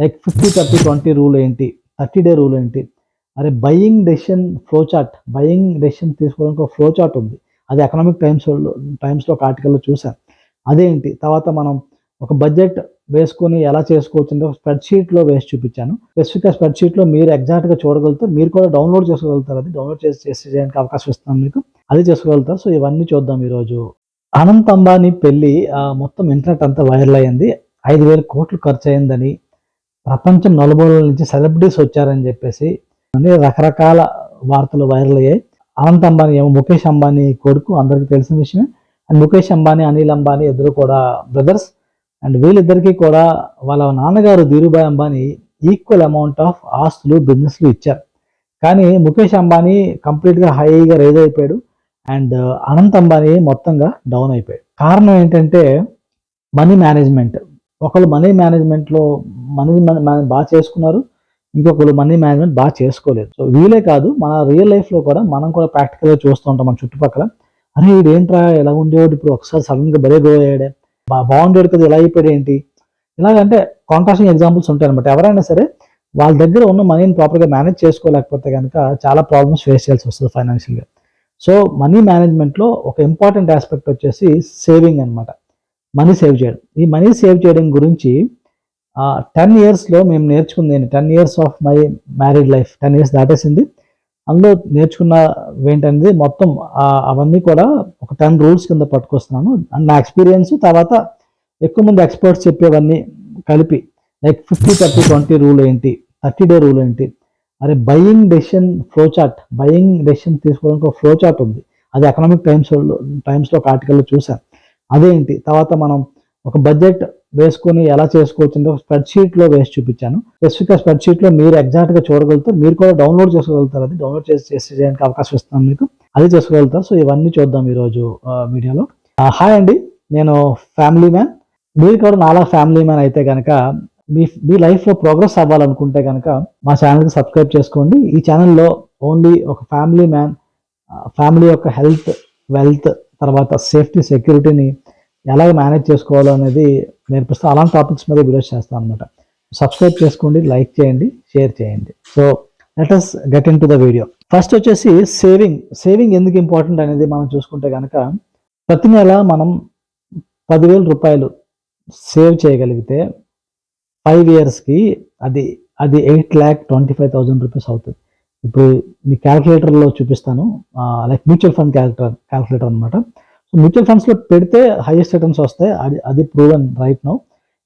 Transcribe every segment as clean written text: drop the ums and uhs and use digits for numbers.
Like 50-30-20 rule ఏంటి, 30-డే rule ఏంటి, అరే buying decision flow chart, buying decision తీసుకోవడానికి ఒక ఫ్లో చార్ట్ ఉంది. అది ఎకనామిక్ టైమ్స్లో ఒక ఆర్టికల్లో చూసాను. అదేంటి, తర్వాత మనం ఒక బడ్జెట్ వేసుకొని ఎలా చేసుకోవచ్చు అంటే ఒక స్ప్రెడ్షీట్లో వేసి చూపించాను. స్పెసిఫిక్గా స్ప్రెడ్షీట్లో మీరు ఎగ్జాక్ట్గా చూడగలుగుతారు, మీరు కూడా డౌన్లోడ్ చేసుకోగలుగుతారు. అది డౌన్లోడ్ చేయడానికి అవకాశం ఇస్తాను మీకు, అది చేసుకోగలుగుతారు. సో ఇవన్నీ చూద్దాం ఈరోజు. అనంత్ అంబానీ పెళ్లి మొత్తం ఇంటర్నెట్ అంతా వైరల్ అయ్యింది. 5,000 కోట్లు ఖర్చు అయిందని, ప్రపంచం నలుమూలల నుంచి సెలబ్రిటీస్ వచ్చారని చెప్పేసి రకరకాల వార్తలు వైరల్ అయ్యాయి. అనంత్ అంబానీ ఏమో ముఖేష్ అంబానీ కొడుకు, అందరికీ తెలిసిన విషయమే. అండ్ ముఖేష్ అంబానీ, అనిల్ అంబానీ ఇద్దరు కూడా బ్రదర్స్. అండ్ వీళ్ళిద్దరికీ కూడా వాళ్ళ నాన్నగారు Dhirubhai Ambani equal amount of ఆస్తులు, బిజినెస్లు ఇచ్చారు. కానీ ముఖేష్ అంబానీ కంప్లీట్గా హైగా రైజ్ అయిపోయాడు. అండ్ అనంత్ అంబానీ మొత్తంగా డౌన్ అయిపోయాడు. కారణం ఏంటంటే మనీ మేనేజ్మెంట్. ఒకళ్ళు మనీ మేనేజ్మెంట్లో మనీ బాగా చేసుకున్నారు, ఇంకొకరు మనీ మేనేజ్మెంట్ బాగా చేసుకోలేదు. సో వీలే కాదు, మన రియల్ లైఫ్లో కూడా మనం కూడా ప్రాక్టికల్గా చూస్తూ ఉంటాం మన చుట్టుపక్కల. అరే ఇదేంట్రా ఎలా ఉండేవాడు, ఇప్పుడు ఒకసారి సడన్గా బరే గ్రో అయ్యాడే, బాగుండేవాడు కదా, ఇలా అయిపోయాడు ఏంటి, ఇలాగంటే కాంట్రాస్టింగ్ ఎగ్జాంపుల్స్ ఉంటాయి అనమాట. ఎవరైనా సరే వాళ్ళ దగ్గర ఉన్న మనీని ప్రాపర్గా మేనేజ్ చేసుకోలేకపోతే కనుక చాలా ప్రాబ్లమ్స్ ఫేస్ చేయాల్సి వస్తుంది ఫైనాన్షియల్గా. సో మనీ మేనేజ్మెంట్లో ఒక ఇంపార్టెంట్ ఆస్పెక్ట్ వచ్చేసి సేవింగ్ అనమాట. మనీ సేవ్ చేయడం. ఈ మనీ సేవ్ చేయడం గురించి 10 ఇయర్స్లో మేము నేర్చుకుంది 10 years of my married life, 10 years దాటేసింది. అందులో నేర్చుకున్న ఏంటనేది మొత్తం అవన్నీ కూడా ఒక 10 రూల్స్ కింద పట్టుకొస్తున్నాను. అండ్ నా ఎక్స్పీరియన్స్ తర్వాత ఎక్కువ మంది ఎక్స్పర్ట్స్ చెప్పేవన్నీ కలిపి, లైక్ 50-30-20 రూల్ ఏంటి, 30-డే రూల్ ఏంటి, అరే buying decision flow chart, buying decision తీసుకోవడానికి ఒక ఫ్లో చార్ట్ ఉంది. అది ఎకనామిక్ టైమ్స్లో ఒక ఆర్టికల్లో చూసాను. అదేంటి, తర్వాత మనం ఒక బడ్జెట్ వేసుకొని ఎలా చేసుకోవచ్చు అంటే ఒక స్ప్రెడ్షీట్లో వేసి చూపించాను. స్పెసిఫిక్గా స్ప్రెడ్షీట్లో మీరు ఎగ్జాక్ట్గా చూడగలుగుతారు, మీరు కూడా డౌన్లోడ్ చేసుకోగలుగుతారు. అది డౌన్లోడ్ చేయడానికి అవకాశం ఇస్తాను మీకు, అది చేసుకోగలుగుతారు. సో ఇవన్నీ చూద్దాం ఈరోజు వీడియోలో. హాయ్ అండి, నేను ఫ్యామిలీ మ్యాన్. మీరు కూడా నాలా ఫ్యామిలీ మ్యాన్ అయితే కనుక మీ లైఫ్లో ప్రోగ్రెస్ అవ్వాలనుకుంటే కనుక మా ఛానల్కి సబ్స్క్రైబ్ చేసుకోండి. ఈ ఛానల్లో ఓన్లీ ఒక ఫ్యామిలీ మ్యాన్, ఫ్యామిలీ యొక్క హెల్త్, వెల్త్, తర్వాత సేఫ్టీ, సెక్యూరిటీని ఎలా మేనేజ్ చేసుకోవాలో అనేది నేర్పిస్తాను. అలాంటి టాపిక్స్ మీద వీడియోస్ చేస్తాను అనమాట. సబ్స్క్రైబ్ చేసుకోండి, లైక్ చేయండి, షేర్ చేయండి. So let us get in to the video. First వచ్చేసి సేవింగ్ ఎందుకు ఇంపార్టెంట్ అనేది మనం చూసుకుంటే కనుక, ప్రతి నెల మనం 10,000 రూపాయలు సేవ్ చేయగలిగితే 5 ఇయర్స్కి అది 8,25,000 రూపీస్ అవుతుంది. ఇప్పుడు మీ క్యాల్కులేటర్లో చూపిస్తాను, లైక్ మ్యూచువల్ ఫండ్ క్యాల్కులేటర్ అనమాట. సో మ్యూచువల్ ఫండ్స్లో పెడితే హైయెస్ట్ రిటర్న్స్ వస్తాయి, అది ప్రూవెన్ రైట్ నౌ.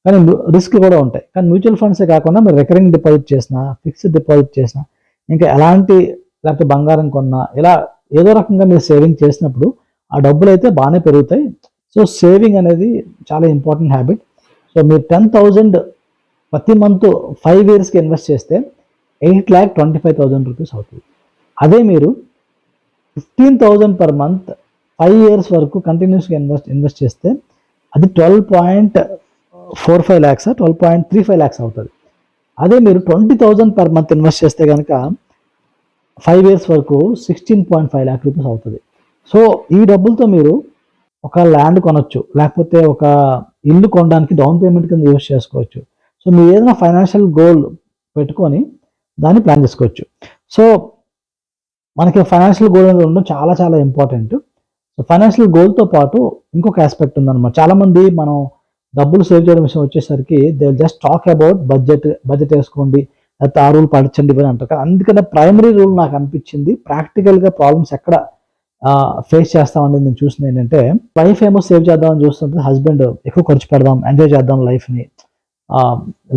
కానీ రిస్క్ కూడా ఉంటాయి. కానీ మ్యూచువల్ ఫండ్సే కాకుండా మీరు రికరింగ్ డిపాజిట్ చేసినా, ఫిక్స్డ్ డిపాజిట్ చేసినా, ఇంకా ఎలాంటి, లేకపోతే బంగారం కొన్నా, ఇలా ఏదో రకంగా మీరు సేవింగ్ చేసినప్పుడు ఆ డబ్బులు అయితే బాగానే పెరుగుతాయి. సో సేవింగ్ అనేది చాలా ఇంపార్టెంట్ హ్యాబిట్. సో మీరు 10,000 ప్రతి మంత్ 5 ఇయర్స్కి ఇన్వెస్ట్ చేస్తే 8,25,000 రూపీస్ అవుతుంది. అదే మీరు 15,000 పర్ మంత్ 5 ఇయర్స్ వరకు కంటిన్యూస్గా ఇన్వెస్ట్ చేస్తే అది 12.45 lakhs, 12.35 lakhs అవుతుంది. అదే మీరు 20,000 పర్ మంత్ ఇన్వెస్ట్ చేస్తే కనుక 5 ఇయర్స్ వరకు 16.5 lakh రూపీస్ అవుతుంది. సో ఈ డబ్బులతో మీరు ఒక ల్యాండ్ కొనొచ్చు, లేకపోతే ఒక ఇల్లు కొనడానికి డౌన్ పేమెంట్ కింద యూజ్ చేసుకోవచ్చు. సో మీరు ఏదైనా ఫైనాన్షియల్ గోల్ పెట్టుకొని దాన్ని ప్లాన్ చేసుకోవచ్చు. సో మనకి ఫైనాన్షియల్ గోల్ అనేది ఉండడం చాలా చాలా ఇంపార్టెంట్. సో ఫైనాన్షియల్ గోల్తో పాటు ఇంకొక ఆస్పెక్ట్ ఉందన్నమాట. చాలామంది మనం డబ్బులు సేవ్ చేయడం విషయం వచ్చేసరికి they just talk about budget వేసుకోండి, లేకపోతే ఆ రూల్ పాటించండి అని అంటారు. అందుకనే ప్రైమరీ రూల్ నాకు అనిపించింది, ప్రాక్టికల్గా ప్రాబ్లమ్స్ ఎక్కడ ఫేస్ చేస్తామనేది నేను చూసింది ఏంటంటే, వైఫ్ ఏమో సేవ్ చేద్దామని చూస్తుంటే హస్బెండ్ ఎక్కువ ఖర్చు పెడదాం, ఎంజాయ్ చేద్దాం లైఫ్ని,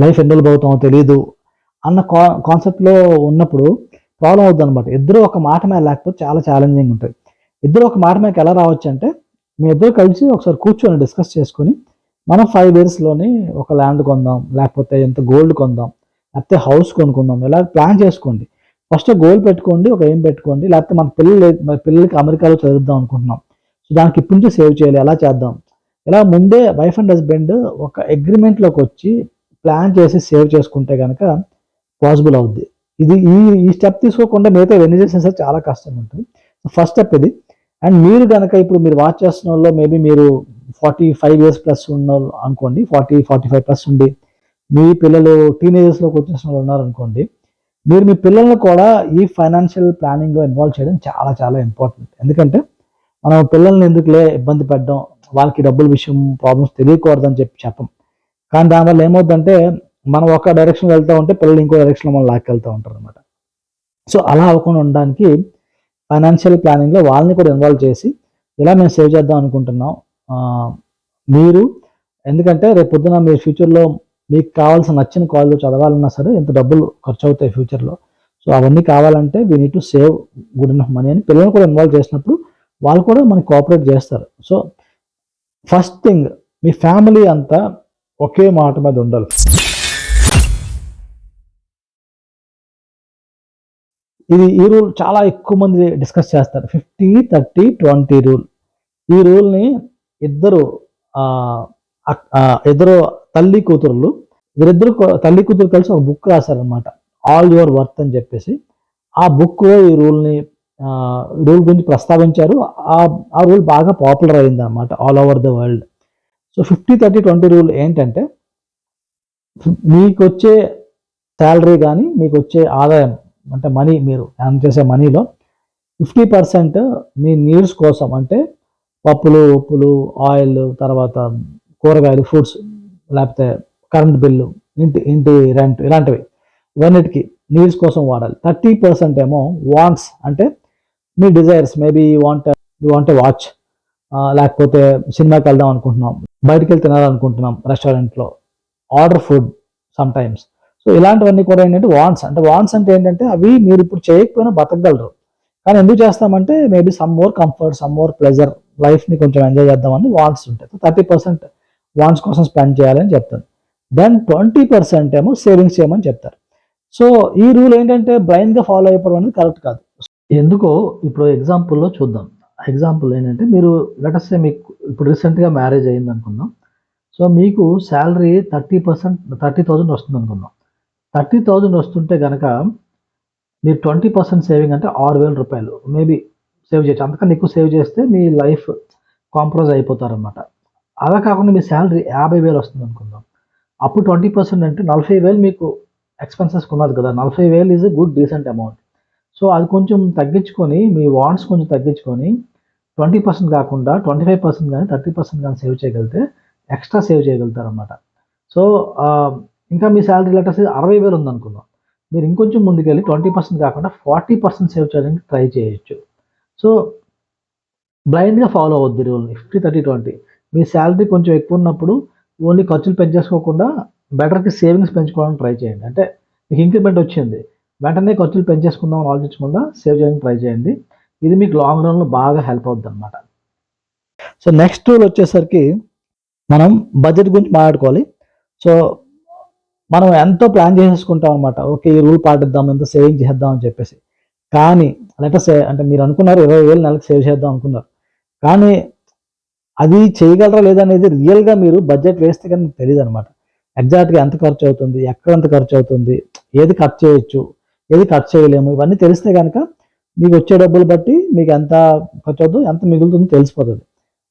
లైఫ్ ఎన్ని రోజులు అవుతామో తెలియదు అన్న కాన్సెప్ట్లో ఉన్నప్పుడు ప్రాబ్లం అవుతుంది అనమాట. ఇద్దరు ఒక మాట మీద లేకపోతే చాలా ఛాలెంజింగ్ ఉంటుంది. ఇద్దరు ఒక మాట మీద ఎలా రావచ్చు అంటే, మీ ఇద్దరు కలిసి ఒకసారి కూర్చొని డిస్కస్ చేసుకొని మనం 5 ఇయర్స్లోని ఒక ల్యాండ్ కొందాం, లేకపోతే ఎంత గోల్డ్ కొందాం, లేకపోతే హౌస్ కొనుక్కుందాం, ఇలా ప్లాన్ చేసుకోండి. ఫస్ట్ గోల్ పెట్టుకోండి, ఒక ఎయిమ్ పెట్టుకోండి. లేకపోతే మన పిల్లలకి అమెరికాలో చదువుదాం అనుకుంటున్నాం, సో దానికి ఇప్పటి నుంచి సేవ్ చేయాలి, ఎలా చేద్దాం, ఇలా ముందే వైఫ్ అండ్ హస్బెండ్ ఒక అగ్రిమెంట్లోకి వచ్చి ప్లాన్ చేసి సేవ్ చేసుకుంటే కనుక పాసిబుల్ అవుద్ది. ఈ స్టెప్ తీసుకోకుండా మిగతా ఎన్ని చేసినా సరే చాలా కష్టం ఉంటుంది. ఫస్ట్ స్టెప్ ఇది. అండ్ మీరు కనుక ఇప్పుడు మీరు వాచ్ చేస్తున్న వాళ్ళు మేబీ మీరు 45 ఇయర్స్ ప్లస్ ఉన్న అనుకోండి, 40-45 ప్లస్ ఉండి మీ పిల్లలు టీనేజర్స్‌లోకి వచ్చేసిన వాళ్ళు ఉన్నారనుకోండి. మీరు మీ పిల్లల్ని కూడా ఈ ఫైనాన్షియల్ ప్లానింగ్‌లో ఇన్వాల్వ్ చేయడం చాలా చాలా ఇంపార్టెంట్. ఎందుకంటే మనం పిల్లల్ని ఎందుకులే ఇబ్బంది పెట్టడం, వాళ్ళకి డబ్బుల విషయం ప్రాబ్లమ్స్ తెలియకూడదని చెప్పం. కానీ దానివల్ల ఏమవుద్దంటే మనం ఒక డైరెక్షన్‌లో వెళ్తా ఉంటే పిల్లలు ఇంకో డైరెక్షన్‌లో మనల్ని లాక్కెళ్తా ఉంటారనమాట. సో, అలా అవ్వకుండా ఉండడానికి ఫైనాన్షియల్ ప్లానింగ్‌లో వాళ్ళని కూడా ఇన్వాల్వ్ చేసి, ఇలా మేము సేవ్ చేద్దాం అనుకుంటున్నాం. ఆహ్, మీరు ఎందుకంటే రేపొద్దున మీ ఫ్యూచర్‌లో మీకు కావాల్సిన నచ్చిన కాలేజ్‌లో చదవాలన్నా సరే ఇంత డబ్బులు ఖర్చవుతాయి ఫ్యూచర్‌లో. సో, అవన్నీ కావాలంటే we need to save good enough money అని పిల్లల్ని కూడా ఇన్వాల్వ్ చేసినప్పుడు వాళ్ళు కూడా మనకి కోఆపరేట్ చేస్తారు. సో, ఫస్ట్ థింగ్ మీ ఫ్యామిలీ అంతా ఒకే మాట మీద ఉండాలి. ఈ రూల్ చాలా ఎక్కువ మంది డిస్కస్ చేస్తారు. 50, 30, 20 రూల్. ఈ రూల్‌ని ఇద్దరు ఆహ్, ఇద్దరు తల్లి కూతురులు వీరిద్దరు తల్లి కూతురు కలిసి ఒక బుక్ రాశారనమాట. 'ఆల్ యువర్ వర్త్' అని చెప్పేసి. ఆ బుక్‌లో ఈ రూల్ గురించి ప్రస్తావించారు. ఆ రూల్ బాగా పాపులర్ అయిందనమాట all over the world. So, 50, 30, 20 rule ఏంటంటే మీకొచ్చే సాలరీ గాని, మీకొచ్చే ఆదాయం అంటే మనీ మీరు ఎర్న్ చేసే మనీలో 50% మీ నీడ్స్ కోసం అంటే పప్పులు, ఉప్పులు, ఆయిల్ తర్వాత కూరగాయలు, ఫ్రూట్స్ లేకపోతే కరెంట్ బిల్లు, ఇంటి ఇంటి రెంట్ ఇలాంటివి. ఇవన్నిటికి నీడ్స్ కోసం వాడాలి. 30% ఏమో వాంట్స్ అంటే మీ desires maybe you want a watch లేకపోతే సినిమాకెళ్దాం అనుకుంటున్నాం. బయటికెళ్ళి తినాలనుకుంటున్నాం రెస్టారెంట్‌లో. Order food sometimes. సో, ఇలాంటివన్నీ కూడా ఏంటంటే వాంట్స్. అంటే వాంట్స్ అంటే ఏంటంటే అవి మీరిప్పుడు చేయకపోయినా బతకగలరు. కానీ ఎందుకు చేస్తామంటే maybe some more comfort, some more pleasure లైఫ్‌ని కొంచెం ఎంజాయ్ చేద్దామని వాంట్స్ ఉంటాయి. 30% వాంట్స్ కోసం స్పెండ్ చేయాలని చెప్తాను. దెన్ 20% ఏమో సేవింగ్స్ చేయమని చెప్తారు. సో, ఈ రూల్ ఏంటంటే బ్లైండ్‌గా ఫాలో అయిపోవడం అనేది కరెక్ట్ కాదు. ఎందుకో ఇప్పుడు ఎగ్జాంపుల్‌లో చూద్దాం. ఎగ్జాంపుల్ ఏంటంటే మీరు లెట్ అస్ సే మీకు ఇప్పుడు రీసెంట్‌గా మ్యారేజ్ అయిందనుకుందాం. సో, మీకు సాలరీ 30,000 వస్తుందనుకుందాం. 30,000 వస్తుంటే గనక మీరు 20% సేవింగ్ అంటే రూ. 6,000 మేబీ సేవ్ చేయొచ్చు. అంతకన్నా ఎక్కువ సేవ్ చేస్తే మీ లైఫ్ కాంప్రమైజ్ అయిపోతారనమాట. అలా కాకుండా మీ సాలరీ 50,000 వస్తుందనుకుందాం. అప్పుడు 20% అంటే 40,000 మీకు ఎక్స్‌పెన్సెస్‌కి ఉన్నది కదా! 40,000 is a good decent amount. So, అది కొంచెం తగ్గించుకొని మీ వాంట్స్ కొంచెం తగ్గించుకొని 20% కాకుండా 25% గాని, 30% గాని సేవ్ చేయగలిగితే ఎక్స్‌ట్రా సేవ్ చేయగలుగుతారనమాట. సో, ఆహ్, ఇంకా మీ సాలరీ లెటర్స్ 60,000 ఉందనుకుందాం. మీరు ఇంకొంచెం ముందుకెళ్ళి 20% కాకుండా 40% సేవ్ చేయడానికి ట్రై చేయొచ్చు. సో, బ్లైండ్‌గా ఫాలో అవ్వద్దు ఈ రూల్‌ని. 50, 30, 20 మీ సాలరీ కొంచెం ఎక్కువున్నప్పుడు ఓన్లీ ఖర్చులు పెంచేసుకోకుండా బెటర్‌కి సేవింగ్స్ పెంచుకోవడానికి ట్రై చేయండి. అంటే మీకు ఇంక్రిమెంట్ వచ్చింది. వెంటనే ఖర్చులు పెంచేసుకుందాం అని ఆలోచించకుండా సేవ్ చేయడానికి ట్రై చేయండి. ఇది మీకు లాంగ్ రన్‌లో బాగా హెల్ప్ అవుద్దనమాట. సో, నెక్స్ట్ రూల్ వచ్చేసరికి మనం బడ్జెట్ గురించి మాట్లాడుకోవాలి. సో, మనం ఎంతో ప్లాన్ చేసేసుకుంటాం అనమాట. ఓకే. ఈ రూల్ పాటిద్దాం, ఇంత సేవింగ్ చేద్దాం అని చెప్పేసి. కానీ లెట్ అస్ సే అంటే మీరు అనుకున్నారు 20,000 నెలకి సేవ్ చేద్దాం అనుకున్నారు. కానీ అది చేయగలరా లేదా అనేది రియల్‌గా మీరు బడ్జెట్ వేస్తే గాని మీకు తెలీదనమాట. ఎగ్జాక్ట్‌గా ఎంత ఖర్చవుతుంది? ఎక్కడెంత ఖర్చవుతుంది? ఏది కట్ చేయొచ్చు? ఏది కట్ చేయలేము? ఇవన్నీ తెలిస్తే గనక మీకొచ్చే డబ్బులు బట్టి మీకెంత ఖర్చవుద్దో, ఎంత మిగులుతుందో తెలిసిపోతది.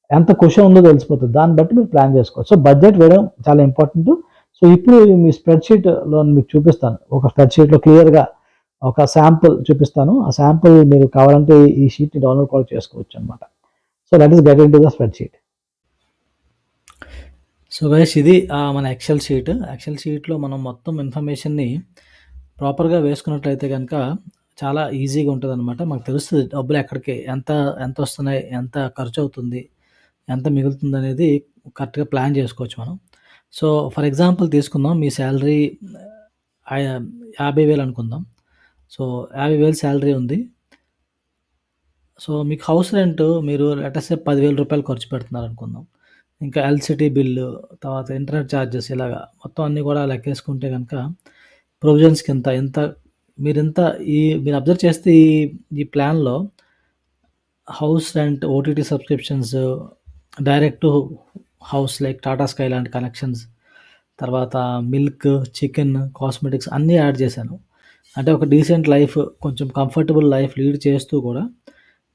ఎంత కుషన్ ఉందో తెలిసిపోతది. దాన్ని బట్టి మీరు ప్లాన్ చేసుకోవచ్చు. సో, బడ్జెట్ వేయడం చాలా ఇంపార్టెంటు. సో, ఇప్పుడు మీ స్ప్రెడ్‌షీట్‌లో మీకు చూపిస్తాను. ఒక స్ప్రెడ్‌షీట్‌లో క్లియర్‌గా ఒక శాంపుల్ చూపిస్తాను. ఆ శాంపుల్ మీరు కావాలంటే ఈ షీట్‌ని డౌన్‌లోడ్ కూడా చేసుకోవచ్చనమాట. So, let us get into the spreadsheet. So guys ఇది మన ఎక్సెల్ షీట్. ఎక్సెల్ షీట్‌లో మనం మొత్తం ఇన్ఫర్మేషన్‌ని ప్రాపర్‌గా వేసుకున్నట్లయితే గనక చాలా ఈజీగా ఉంటదనమాట. మనకు తెలుస్తది డబ్బులు ఎక్కడికి ఎంతొస్తున్నాయి, ఎంత ఖర్చవుతుంది, ఎంత మిగులుతుందనేది కరెక్ట్‌గా ప్లాన్ చేసుకోవచ్చు మనం. సో, ఫర్ ఎగ్జాంపుల్ తీసుకుందాం. మీ సాలరీ 50,000 అనుకుందాం. సో, 50,000 సాలరీ ఉంది. సో, మీకు హౌస్ రెంట్ మీరు లెట్ అస్ సే రూ. 10,000 ఖర్చు పెడుతున్నారనుకుందాం. ఇంకా ఎలక్ట్రిసిటీ బిల్లు, తర్వాత ఇంటర్నెట్ చార్జెస్ ఇలాగా మొత్తం అన్నీ కూడా లెక్కేసుకుంటే గనక ప్రొవిజన్స్‌కి ఎంత మీరింత మీరు అబ్జర్వ్ చేస్తే ఈ ప్లాన్‌లో house rent, OTT subscriptions, direct to house like Tata sky లాంటి కనెక్షన్స్, తర్వాత మిల్క్, చికెన్, కాస్మెటిక్స్ అన్నీ యాడ్ చేశాను. అంటే ఒక డీసెంట్ లైఫ్ కొంచెం కంఫర్టబుల్ లైఫ్ లీడ్ చేస్తూ కూడా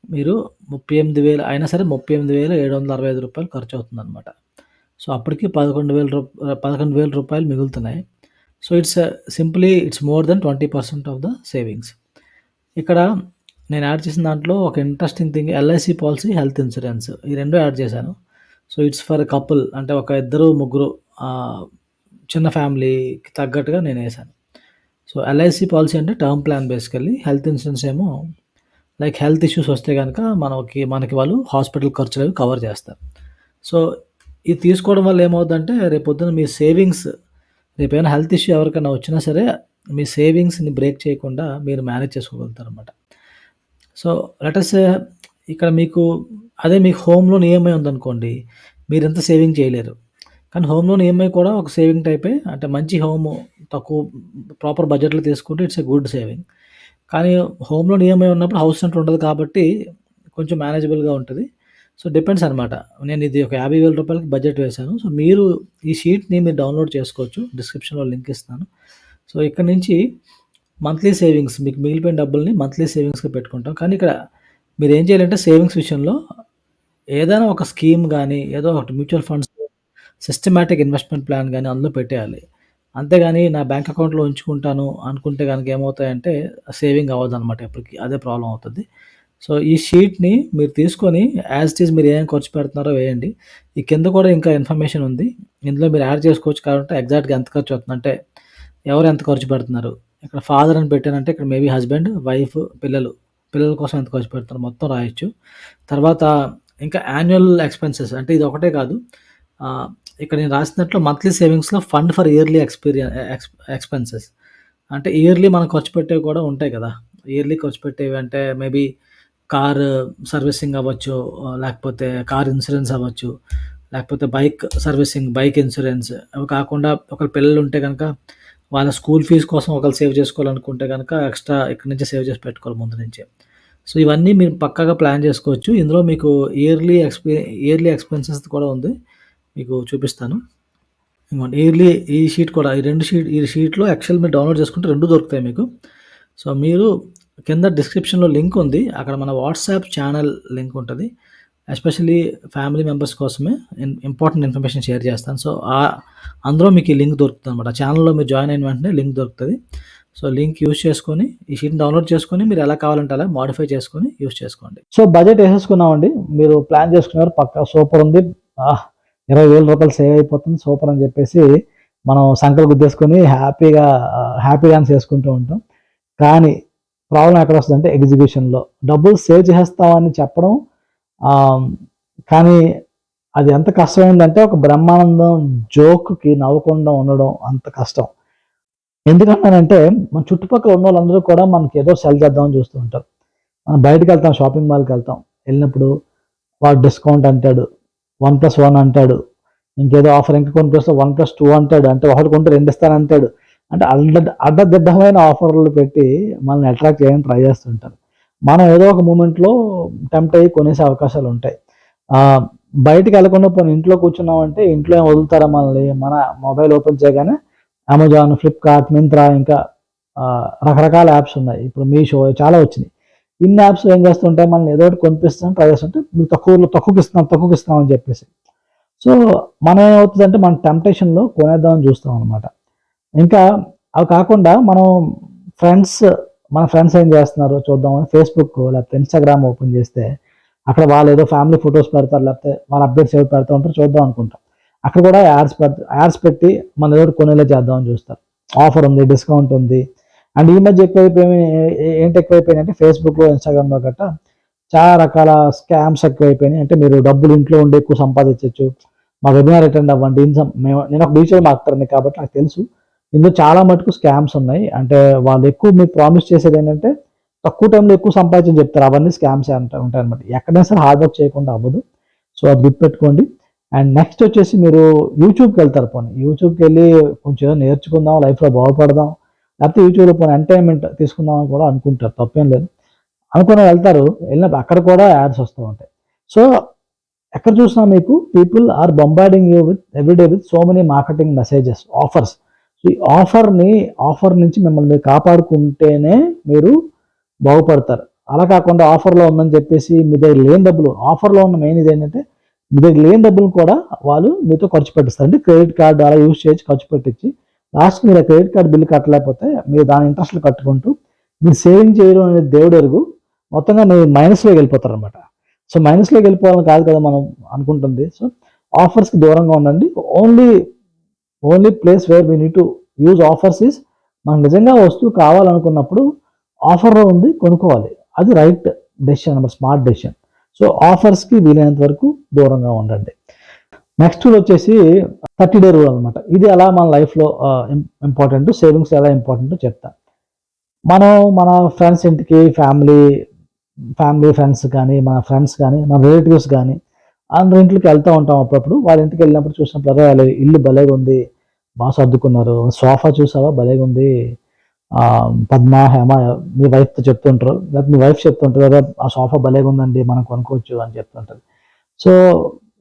మీరు 38,000 అయినా సరే రూ. 38,765 ఖర్చవుతుందనమాట. సో, అప్పటికి రూ. 11,000 మిగులుతున్నాయి. So it's more than 20% of the savings. ఇక్కడ నేను యాడ్ చేసిన దాంట్లో ఒక interesting thing LIC policy, health insurance ఈ 2 యాడ్ చేశాను. సో ఇట్స్ ఫర్ కపుల్ అంటే ఒక ఇద్దరు, ముగ్గురు చిన్న ఫ్యామిలీకి తగ్గట్టుగా నేనేసాను. సో ఎల్ఐసి పాలిసీ అంటే term plan basically. Health insurance ఏమో లైక్ హెల్త్ ఇష్యూస్ వస్తే గనక మనకి వాళ్ళు హాస్పిటల్ ఖర్చులవి కవర్ చేస్తారు. సో ఇది తీసుకోవడం వల్ల ఏమవుద్దంటే రేపొద్దున మీ సేవింగ్స్ రేపేమైనా హెల్త్ ఇష్యూ ఎవరికైనా వచ్చినా సరే మీ సేవింగ్స్‌ని బ్రేక్ చేయకుండా మీరు మేనేజ్ చేసుకోగలుగుతారనమాట. సో లెట్ అస్ సే ఇక్కడ మీకు హోమ్ లోన్ ఈఎంఐ ఉందనుకోండి, మీరింత సేవింగ్ చేయలేరు. కానీ హోమ్ లోన్ ఈఎంఐ కూడా ఒక సేవింగ్ టైపే. అంటే మంచి తక్కువ ప్రాపర్ బడ్జెట్‌లో తీసుకుంటే ఇట్స్ ఎ గుడ్ సేవింగ్. కానీ హోమ్ లోన్ ఈఎంఐ ఉన్నప్పుడు హౌస్ రెంట్ ఉండదు కాబట్టి కొంచెం మేనేజబుల్‌గా ఉంటది. సో డిపెండ్స్ అనమాట. నేను ఇది ఒక రూ. 50,000 బడ్జెట్ వేశాను. సో మీరు ఈ షీట్‌ని మీరు డౌన్‌లోడ్ చేసుకోవచ్చు. డిస్క్రిప్షన్‌లో లింక్ ఇస్తాను. సో ఇక్కడ నుంచి మంత్లీ సేవింగ్స్ మీకు మిగిలిపోయిన డబ్బుల్ని మంత్లీ సేవింగ్స్‌గా పెట్టుకుంటాం. కానీ ఇక్కడ మీరేం చేయాలంటే సేవింగ్స్ విషయంలో ఏదైనా ఒక స్కీమ్ గానీ, ఏదో ఒకటి mutual funds systematic investment plan గానీ అందులో పెట్టేయాలి. అంతేగాని నా బ్యాంక్ అకౌంట్‌లో ఉంచుకుంటాను అనుకుంటే గనక ఏమవుతాయంటే సేవింగ్ అవ్వదనమాట ఎప్పటికి. అదే ప్రాబ్లమ్ అవుతది. సో ఈ షీట్‌ని మీరు తీసుకొని యాజ్ ఇట్ ఈజ్ మీరు ఏమేమి ఖర్చు పెడుతున్నారో వేయండి. ఈ కింద కూడా ఇంకా ఇన్ఫర్మేషన్ ఉంది. ఇందులో మీరు యాడ్ చేసుకోవచ్చు కాబట్టి ఎగ్జాక్ట్‌గా ఎంత ఖర్చు అవుతుంది అంటే ఎవరు ఎంత ఖర్చు పెడుతున్నారు. ఇక్కడ ఫాదర్ అని పెట్టానంటే ఇక్కడ మేబీ హస్బెండ్, వైఫ్, పిల్లల కోసం ఎంత ఖర్చు పెడుతున్నారు మొత్తం రాయొచ్చు. తర్వాత ఇంకా యాన్యువల్ ఎక్స్‌పెన్సెస్ అంటే ఇది ఒకటే కాదు. ఇక్కడ నేను రాసినట్లు మంత్లీ సేవింగ్స్‌లో ఫండ్ ఫర్ ఇయర్లీ ఎక్స్‌పెన్సెస్ అంటే ఇయర్లీ మనం ఖర్చు పెట్టేవి కూడా ఉంటాయి కదా! ఇయర్లీ ఖర్చు పెట్టేవి అంటే మేబీ కార్ సర్వీసింగ్ అవ్వచ్చు, లేకపోతే కార్ ఇన్సూరెన్స్ అవ్వచ్చు, లేకపోతే బైక్ సర్వీసింగ్, బైక్ ఇన్సూరెన్స్. అవి కాకుండా ఒకవేళ పిల్లలుంటే గనక వాళ్ళ స్కూల్ ఫీజ్ కోసం ఒకళ్ళు సేవ్ చేసుకోవాలనుకుంటే గనక ఎక్స్‌ట్రా ఇక్కడి నుంచే సేవ్ చేసి పెట్టుకోవాలి ముందు నుంచే. సో ఇవన్నీ మీరు పక్కాగా ప్లాన్ చేసుకోవచ్చు. ఇందులో మీకు ఇయర్లీ ఎక్స్‌పెన్సెస్ కూడా ఉంది. మీకు చూపిస్తాను. ఇదిగోండి ఈ షీట్ కూడా ఈ షీట్‌లో ఎక్సెల్ మీరు డౌన్‌లోడ్ చేసుకుంటే 2 దొరుకుతాయి మీకు. సో మీరు కింద డిస్క్రిప్షన్‌లో లింక్ ఉంది. అక్కడ మన వాట్సాప్ ఛానల్ లింక్ ఉంటది. ఎస్పెషల్లీ ఫ్యామిలీ మెంబర్స్ కోసమే ఇంపార్టెంట్ ఇన్ఫర్మేషన్ షేర్ చేస్తాను. సో అందులో మీకు ఈ లింక్ దొరుకుతదనమాట. ఛానల్‌లో మీరు జాయిన్ అయిన వెంటనే లింక్ దొరుకుతది. సో లింక్ యూజ్ చేసుకొని ఈ షీట్‌ని డౌన్‌లోడ్ చేసుకొని మీరు ఎలా కావాలంటే అలా మోడిఫై చేసుకొని యూజ్ చేసుకోండి. సో బడ్జెట్ ఏసేసుకున్నామండి. మీరు ప్లాన్ చేసుకున్నారు పక్కా సూపర్ ఉంది. రూ. 20,000 సేవ్ అయిపోతుంది సూపర్ అని చెప్పేసి మనం సంకలు గుద్దేసుకొని హ్యాపీ డాన్స్ చేసుకుంటూ ఉంటాం. కానీ ప్రాబ్లమ్ ఎక్కడొస్తదంటే ఎగ్జిక్యూషన్‌లో. డబ్బులు సేవ్ చేసేస్తామని చెప్పడం కానీ అది ఎంత కష్టమైందంటే ఒక బ్రహ్మానందం జోక్‌కి నవ్వకుండా ఉండడం అంత కష్టం. ఎందుకంటానంటే మన చుట్టుపక్కల ఉన్నోళ్ళందరూ కూడా మనకేదో సెల్ చేద్దామని చూస్తూ ఉంటారు. మనం బయటికెళ్తాం, షాపింగ్ మాల్‌కెళ్తాం. ఎళ్ళినప్పుడు వాడు డిస్కౌంట్ అంటాడు. 1+1 అంటాడు. ఇంకేదో ఆఫర్ ఇంకా కొన్ని ప్లేస్‌లో 1+2 అంటాడు. అంటే ఒకటి కొంటే 2 ఇస్తానంటాడు. అంటే అడ్డదిడ్డమైన ఆఫర్‌లు పెట్టి మనల్ని అట్రాక్ట్ చేయడానికి ట్రై చేస్తుంటారు. మనం ఏదో ఒక మూమెంట్‌లో టెంప్ట్ అయ్యి కొనేసే అవకాశాలుంటాయి. బయటికెళ్ళకుండా పోనీ ఇంట్లో కూర్చున్నామంటే ఇంట్లో ఏం వదులుతారా మనల్ని? మన మొబైల్ ఓపెన్ చేయగానే అమెజాన్, ఫ్లిప్‌కార్ట్, మింత్రా ఇంకా రకరకాల యాప్స్ ఉన్నాయి. ఇప్పుడు మీషో చాలా వచ్చినాయి. ఇన్ని యాప్స్ ఏం చేస్తుంటాయి మనల్ని ఏదో ఒకటి కొనిపిస్తాం ట్రై చేస్తుంటే మీకు తక్కువకిస్తున్నాం అని చెప్పేసి. సో మనం ఏమవుతుందంటే మన టెంప్టేషన్‌లో కొనేద్దామని చూస్తాం అనమాట. ఇంకా అవి కాకుండా మన ఫ్రెండ్స్ ఏం చేస్తున్నారో చూద్దామని ఫేస్‌బుక్ లేకపోతే ఇన్‌స్టాగ్రామ్ ఓపెన్ చేస్తే అక్కడ వాళ్ళేదో ఫ్యామిలీ ఫోటోస్ పెడతారు. లేకపోతే వాళ్ళ అప్డేట్స్ ఏవో పెడతా ఉంటారు చూద్దాం అనుకుంటాం. అక్కడ కూడా యాడ్స్ పెట్టి మనం ఏదో ఒకటి కొనేలా చేద్దామని చూస్తారు. ఆఫర్ ఉంది, డిస్కౌంట్ ఉంది. అండ్ ఈ మధ్య ఎక్కువైపోయినాయంటే ఫేస్‌బుక్‌లో, ఇన్‌స్టాగ్రామ్‌లో గట్టా చాలా రకాల స్కామ్స్ ఎక్కువైపోయినాయి. అంటే మీరు డబ్బులు ఇంట్లో ఉండి ఎక్కువ సంపాదించొచ్చు. మా వెబినార్ అటెండ్ అవ్వండి. నేను ఒక డిజిటల్ మార్కెటర్‌ని కాబట్టి నాకు తెలుసు. ఇందులో చాలా మటుకు స్కామ్స్ ఉన్నాయి. అంటే వాళ్ళు ఎక్కువ మీకు ప్రామిస్ చేసేదేంటంటే తక్కువ టైంలో ఎక్కువ సంపాదించని చెప్తారు. అవన్నీ స్కామ్సే ఉంటాయన్నమాట. ఎక్కడైనా సరే హార్డ్ వర్క్ చేయకుండా అవ్వదు. సో అది గుర్తుపెట్టుకోండి. అండ్ నెక్స్ట్ వచ్చేసి మీరు యూట్యూబ్‌కెళ్తారు పోనీ. యూట్యూబ్‌కెళ్ళి కొంచెం ఏదో నేర్చుకుందాం, లైఫ్‌లో బాగుపడదాం. లేకపోతే యూట్యూబ్‌లో పోనీ ఎంటర్‌టైన్‌మెంట్ తీసుకుందాం అని కూడా అనుకుంటారు. తప్పేం లేదు. అనుకుని వెళ్తారు. వెళ్ళినప్పుడు అక్కడ కూడా యాడ్స్ వస్తూ ఉంటాయి. సో ఎక్కడ చూసినా మీకు people are bombarding you everyday with so many marketing messages, offers. So ఈ ఆఫర్ నుంచి మిమ్మల్ని మీరు కాపాడుకుంటేనే మీరు బాగుపడతారు. అలా కాకుండా ఆఫర్‌లో ఉందని చెప్పేసి మీ దగ్గర లేని డబ్బులు ఆఫర్‌లో ఉన్న మెయిన్ ఇదేంటంటే మీ దగ్గర లేని డబ్బులు కూడా వాళ్ళు మీతో ఖర్చు పెట్టిస్తారు. అంటే క్రెడిట్ కార్డ్ అలా యూజ్ చేసి ఖర్చు పెట్టించి లాస్ట్‌కి మీరు ఆ క్రెడిట్ కార్డ్ బిల్ కట్టలేకపోతే మీరు దాని ఇంట్రెస్ట్‌లు కట్టుకుంటూ మీరు సేవింగ్ చేయడం అనేది దేవుడెరుగు. మొత్తంగా మీరు మైనస్‌లోకి వెళ్ళిపోతారనమాట. సో, మైనస్‌లోకి వెళ్ళిపోవాలని కాదు కదా మనం అనుకుంటుంది. సో, ఆఫర్స్‌కి దూరంగా ఉండండి. Only, only place where we need to use offers is మనకు నిజంగా వస్తువు కావాలనుకున్నప్పుడు ఆఫర్‌లో ఉంది కొనుక్కోవాలి. అది రైట్ డెసిషన్ అన్నమాట. Smart decision. సో, ఆఫర్స్‌కి వీలైనంత వరకు దూరంగా ఉండండి. నెక్స్ట్ రూల్ వచ్చేసి 30 డే రూల్ అనమాట. ఇది ఎలా మన లైఫ్‌లో ఇంపార్టెంట్, సేవింగ్స్ ఎలా ఇంపార్టెంటో చెప్తా. మనం మన ఫ్రెండ్స్ ఇంటికి ఫ్యామిలీ ఫ్రెండ్స్ కానీ, మన ఫ్రెండ్స్ కానీ, మన రిలేటివ్స్ కానీ అందరి ఇంట్లకి వెళ్తూ ఉంటాం అప్పుడప్పుడు. వాళ్ళ ఇంటికి వెళ్ళినప్పుడు చూసినప్పుడు అరే వాళ్ళ ఇల్లు భలేగా ఉంది, బాగా సర్దుకున్నారు, సోఫా చూసావా భలేగా ఉంది, పద్మ, హేమ మీ వైఫ్‌తో చెప్తుంటారు. లేకపోతే మీ వైఫ్ చెప్తుంటారు, "అరే! ఆ సోఫా భలేగా ఉందండి మనం కొనుక్కోవచ్చు" అని చెప్తుంటది. సో,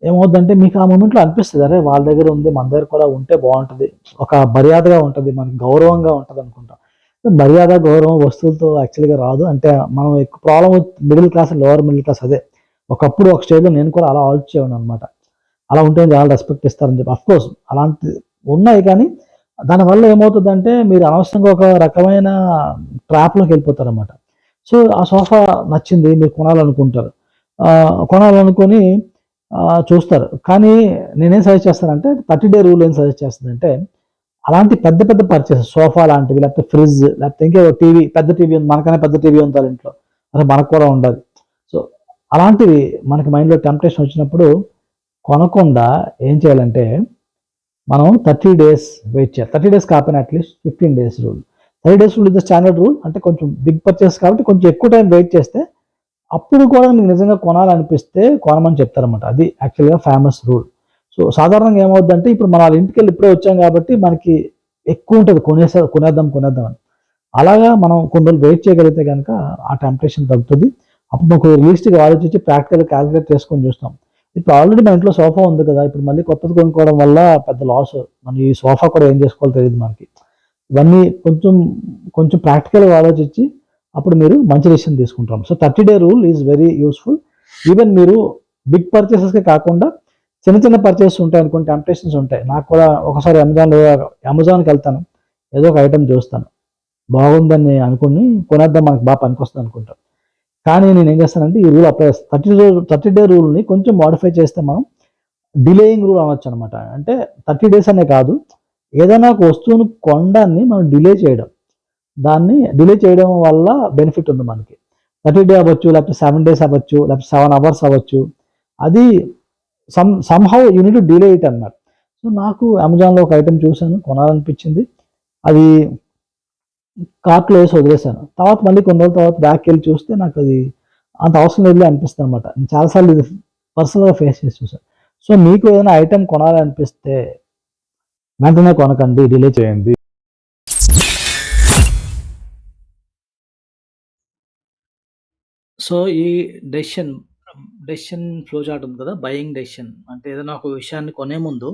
ఏమవుద్దంటే మీకు ఆ మొమెంట్‌లో అనిపిస్తది. అరే! వాళ్ళ దగ్గర ఉంది. మన దగ్గర కూడా ఉంటే బావుంటది. ఒక మర్యాదగా ఉంటది. మనకి గౌరవంగా ఉంటదనుకుంటాం. మర్యాద, గౌరవం వస్తువులతో యాక్చువల్‌గా రాదు. అంటే మనం ఎక్కువ problem middle class, lower middle class అదే. ఒకప్పుడు ఒక స్టేజ్‌లో నేను కూడా అలా ఆలోచించేవాడిననమాట. అలా ఉంటేనే జనాలు రెస్పెక్ట్ ఇస్తారని చెప్పి. అఫ్‌కోర్స్ అలాంటి ఉన్నాయి కానీ, దానివల్ల ఏమవుతదంటే మీరు అనవసరంగా ఒక రకమైన ట్రాప్‌లోకెళ్ళిపోతారనమాట. సో, ఆ సోఫా నచ్చింది. మీరు కొనాలనుకుంటారు. కొనాలనుకోని చూస్తారు. కానీ నేనేం సజెస్ట్ చేస్తానంటే 30 డే రూల్ ఏం సజెస్ట్ చేస్తదంటే, అలాంటి పెద్ద పెద్ద పర్చేసెస్ సోఫా లాంటివి, లేకపోతే ఫ్రిడ్జ్, లేకపోతే ఇంకేదో టీవీ, పెద్ద టీవీ ఉంది. మనకన్నా పెద్ద టీవీ ఉంది వాళ్ళ ఇంట్లో. అరే! మనకు కూడా ఉండాలి. సో, అలాంటివి మనకి మైండ్‌లో టెంప్టేషన్ వచ్చినప్పుడు కొనకుండా ఏం చేయాలంటే, మనం 30 డేస్ వెయిట్ చేయాలి. 30 డేస్ కాకపోయినా at least 15 days rule. 30 days rule is the standard rule. అంటే కొంచెం బిగ్ పర్చేస్ కాబట్టి కొంచెం ఎక్కువ టైం వెయిట్ చేస్తే అప్పుడు కూడా మీకు నిజంగా కొనాలనిపిస్తే కొనమని చెప్తారనమాట. అది యాక్చువల్‌గా ఫేమస్ రూల్. సో, సాధారణంగా ఏమవుద్దంటే ఇప్పుడు మనం ఆళ్ళ ఇంటికెళ్ళి ఇప్పుడే వచ్చాం కాబట్టి మనకి ఎక్కువుంటది కొనేద్దాం అని. అలాగా మనం కొన్ని రోజులు వెయిట్ చేయగలిగితే గనక ఆ టెంప్టేషన్ తగ్గుతది. అప్పుడు మనకు రియలిస్టిక్‌గా ఆలోచించి ప్రాక్టికల్‌గా కాలిక్యులేట్ చేసుకొని చూస్తాం. ఇప్పుడు ఆల్రెడీ మన ఇంట్లో సోఫా ఉంది కదా! ఇప్పుడు మళ్ళీ కొత్తది కొనుక్కోవడం వల్ల పెద్ద లాస్. మనం ఈ సోఫా కూడా ఏం చేసుకోవాలో తెలీదు మనకి. ఇవన్నీ కొంచెం, కొంచెం ప్రాక్టికల్‌గా ఆలోచించి అప్పుడు మీరు మంచి డెసిషన్ తీసుకుంటారు. So, 30 day rule is very useful. Even మీరు బిగ్ పర్చేసెస్‌కే కాకుండా చిన్న, చిన్న పర్చేసెస్ ఉంటాయనుకోండి, టెంప్టేషన్స్ ఉంటాయి. నాకు కూడా ఒకసారి అమెజాన్‌కెళ్తాను. ఏదో ఒక ఐటెమ్ చూస్తాను. బాగుందని అనుకుని కొనేద్దాం మనకు బాగా పనికొస్తది అనుకుంటాం. కానీ నేనేం చేస్తానంటే ఈ రూల్ అప్లై చేస్తా. 30 డే రూల్‌ని కొంచెం మోడిఫై చేస్తే మనం డిలేయింగ్ రూల్ అనొచ్చనమాట. అంటే 30 డేస్ అనే కాదు. ఏదైనా ఒక వస్తువును కొనడాన్ని మనం డిలే చేయడం. దాన్ని డిలే చేయడం వల్ల బెనిఫిట్ ఉంది మనకి. 30 డే అవ్వచ్చు, లేకపోతే 7 డేస్ అవ్వచ్చు, లేకపోతే 7 అవర్స్ అవ్వచ్చు. అది somehow you need to delay it అన్నమాట. సో, నాకు అమెజాన్‌లో ఒక ఐటెమ్ చూసాను. కొనాలనిపించింది. అది కార్ట్‌లో ఏసి వదిలేసాను. తర్వాత మళ్ళీ కొన్ని రోజుల తర్వాత బ్యాక్‌కెళ్ళి చూస్తే నాకది అంత అవసరం లేదులే అనిపిస్తదనమాట. నేను చాలా సార్లు ఇది పర్సనల్‌గా ఫేస్ చేసి చూసాను. సో, మీకు ఏదైనా ఐటెమ్ కొనాలనిపిస్తే వెంటనే కొనకండి. డిలే చేయండి. సో, ఈ డెసిషన్ డెసిషన్ ఫ్లో చార్ట్ ఉంది కదా! బయింగ్ డెసిషన్ అంటే ఏదైనా ఒక విషయాన్ని కొనే ముందు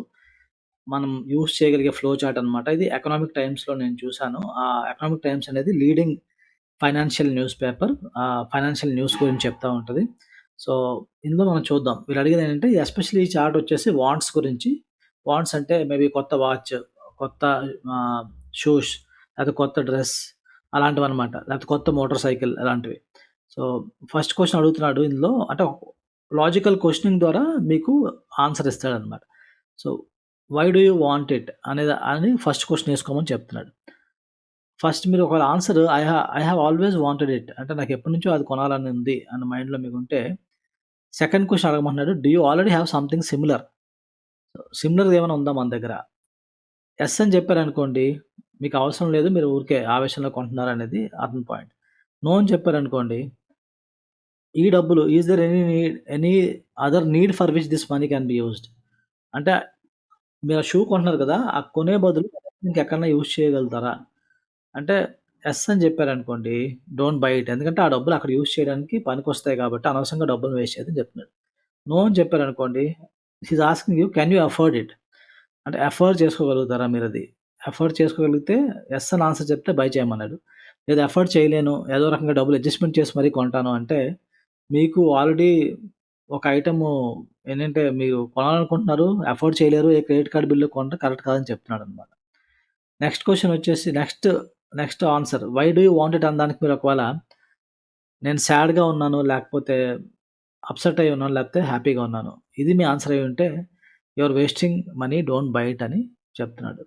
మనం యూజ్ చేయగలిగే ఫ్లో చార్ట్ అనమాట. ఇది ఎకనామిక్ టైమ్స్‌లో నేను చూసాను. ఎకనామిక్ టైమ్స్ అనేది leading financial newspaper. Financial news గురించి చెప్తా ఉంటది. సో, ఇందులో మనం చూద్దాం. వీళ్ళు అడిగేదేంటంటే ఎస్పెషల్లీ ఈ చార్ట్ వచ్చేసి వాంట్స్ గురించి. వాంట్స్ అంటే మేబీ కొత్త వాచ్, కొత్త ఆహ్, షూస్, లేకపోతే కొత్త డ్రెస్ అలాంటివన్నమాట. లేకపోతే కొత్త మోటార్ సైకిల్ అలాంటివి. సో, ఫస్ట్ క్వెషన్ అడుగుతున్నాడు ఇందులో అంటే లాజికల్ క్వెషనింగ్ ద్వారా మీకు ఆన్సర్ ఇస్తాడన్నమాట. So, why do you want it అని ఫస్ట్ క్వెషన్ ఏసుకోమని చెప్తున్నాడు. ఫస్ట్ మీరు ఒకవేళ answer I have always wanted it అంటే నాకెప్పటినుంచో అది కొనాలని ఉంది అన్న మైండ్‌లో మీకుంటే, సెకండ్ క్వెషన్ అడగమంటున్నాడు. Do you already have something similar? సిమిలర్‌గా ఏమైనా ఉందా మన దగ్గర? యెస్ అని చెప్పారనుకోండి, మీకు అవసరం లేదు. మీరు ఊరికే ఆవేశంలో కొంటున్నారనేది అతని పాయింట్. నో అని చెప్పారనుకోండి, ఈ డబ్బులు is there any other need for which this money can be used? అంటే మీరు ఆ షూ కొంటున్నారు కదా! ఆ కొనే బదులు ఇంకెక్కడన్నా యూజ్ చేయగలుగుతారా? అంటే యెస్ అని చెప్పారనుకోండి, డోంట్ బై ఇట్. ఎందుకంటే ఆ డబ్బులు అక్కడ యూజ్ చేయడానికి పనికొస్తాయి కాబట్టి అనవసరంగా డబ్బులు వేస్ట్ చేయొద్దని చెప్తున్నాడు. నో అని చెప్పారనుకోండి, he is asking you can you afford it? అంటే అఫోర్డ్ చేసుకోగలుగుతారా మీరది? అఫోర్డ్ చేసుకోగలిగితే యెస్ అని ఆన్సర్ చెప్తే బై చేయమన్నాడు. లేదా అఫోర్డ్ చేయలేను, ఏదో రకంగా డబ్బులు అడ్జస్ట్‌మెంట్ చేసి మరీ కొంటాను అంటే, మీకు ఆల్రెడీ ఒక ఐటెము ఏంటంటే మీరు కొనాలనుకుంటున్నారు, అఫోర్డ్ చేయలేరు, ఏ క్రెడిట్ కార్డ్ బిల్లు కొనడం కరెక్ట్ కాదని చెప్తున్నాడన్నమాట. నెక్స్ట్ క్వశ్చన్ వచ్చేసి next answer why do you want it అనడానికి మీరు ఒకవేళ నేను సాడ్‌గా ఉన్నాను, లేకపోతే అప్‌సెట్ అయ్యి ఉన్నాను, లేకపోతే హ్యాపీగా ఉన్నాను. ఇది మీ ఆన్సర్ అయ్యి ఉంటే you are wasting money don't buy it అని చెప్తున్నాడు.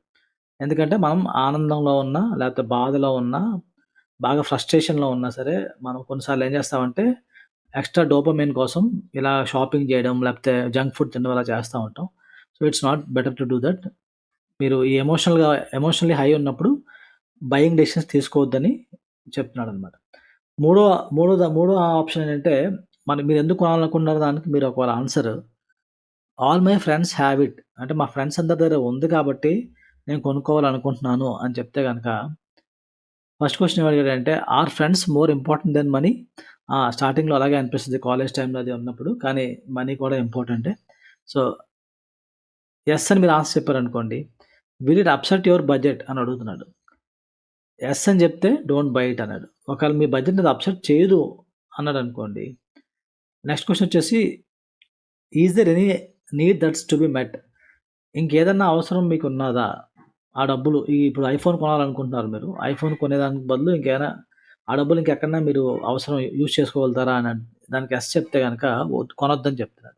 ఎందుకంటే మనం ఆనందంలో ఉన్నా, లేకపోతే బాధలో ఉన్నా, బాగా ఫ్రస్ట్రేషన్‌లో ఉన్నా సరే, మనం కొన్నిసార్లు ఏం చేస్తామంటే ఎక్స్‌ట్రా డోపమైన్ కోసం ఇలా షాపింగ్ చేయడం, లేకపోతే జంక్ ఫుడ్ తినడం అలా చేస్తా ఉంటాం. So, it's not better to do that. మీరు ఈ ఎమోషనల్లీ హై ఉన్నప్పుడు బయింగ్ డెసిషన్స్ తీసుకోవద్దని చెప్తున్నాడనమాట. మూడో మూడో ఆప్షన్ ఏంటంటే, మీరెందుకు కొనాలనుకుంటున్నారో దానికి మీరు ఒకవేళ answer all my friends have it. అంటే మా ఫ్రెండ్స్ అందరి దగ్గర ఉంది కాబట్టి నేను కొనుక్కోవాలనుకుంటున్నాను అని చెప్తే గనక, ఫస్ట్ క్వెషన్ ఏమడిగాడంటే, are friends more important than money? స్టార్టింగ్‌లో అలాగే అనిపిస్తది కాలేజ్ టైమ్‌లో అది ఉన్నప్పుడు. కానీ మనీ కూడా ఇంపార్టెంటే. సో, యెస్ అని మీరు ఆన్సర్ చెప్పారనుకోండి, will it upset your budget అని అడుగుతున్నాడు. యెస్ అని చెప్తే డోంట్ బై ఇట్ అన్నాడు. ఒకవేళ మీ బడ్జెట్‌ని అది అప్‌సెట్ చేయదు అన్నాడనుకోండి, నెక్స్ట్ క్వెషన్ వచ్చేసి is there any need that's to be met? ఇంకేదన్నా అవసరం మీకున్నదా? ఆ డబ్బులు ఇప్పుడు ఐఫోన్ కొనాలనుకుంటున్నారు మీరు. ఐఫోన్ కొనేదానికి బదులు ఇంకేమైనా ఆ డబ్బులు ఇంకెక్కడన్నా మీరు అవసరం యూజ్ చేసుకోగలుగుతారా అని దానికి యెస్ చెప్తే గనక కొనొద్దని చెప్తున్నాడు.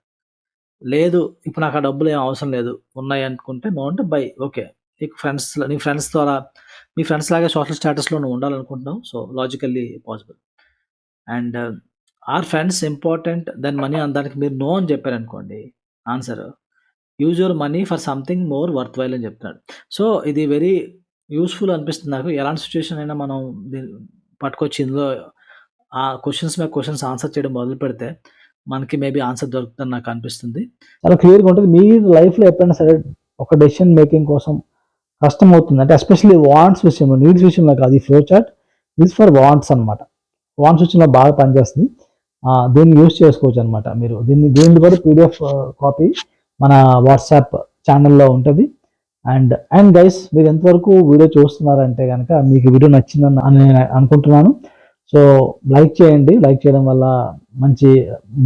లేదు ఇప్పుడు నాకు ఆ డబ్బులేం అవసరం లేదు. ఉన్నాయి అనుకుంటే నో అంటే బై. ఓకే. నీ ఫ్రెండ్స్ ద్వారా మీ ఫ్రెండ్స్ లాగా సోషల్ స్టేటస్‌లో నువ్వు ఉండాలనుకుంటున్నావు. So, logically possible. And are friends important than money అనడానికి మీరు నో అని చెప్పారనుకోండి answer. Use your money for something more worthwhile అని చెప్తున్నాడు. సో, ఇది వెరీ యూజ్‌ఫుల్ అనిపిస్తుంది నాకు. ఎలాంటి సిట్యుయేషన్ అయినా మనం పట్టుకొచ్చి ఇందులో ఆ క్వెషన్స్ మీద క్వెషన్స్ ఆన్సర్ చేయడం మొదలుపెడితే మనకి మేబీ ఆన్సర్ దొరుకుతుందని నాకు అనిపిస్తుంది. చాలా క్లియర్‌గా ఉంటది. మీ లైఫ్‌లో ఎప్పుడైనా సరే ఒక డెసిషన్ మేకింగ్ కోసం కష్టమవుతుంది. అంటే ఎస్పెషల్లీ వాంట్స్ విషయంలో, నీడ్స్ విషయంలో కాదు. ఈ flow chart is for wants అనమాట. వాంట్స్ విషయంలో బాగా పనిచేస్తుంది. దీన్ని యూజ్ చేసుకోవచ్చనమాట మీరు. దీనిది కూడా పీడిఎఫ్ కాపీ మన వాట్సాప్ ఛానెల్‌లో ఉంటది. అండ్ గైస్ మీరు ఎంతవరకు వీడియో చూస్తున్నారంటే గనక మీకు వీడియో నచ్చిందని నేను అనుకుంటున్నాను. సో, లైక్ చేయండి. లైక్ చేయడం వల్ల మంచి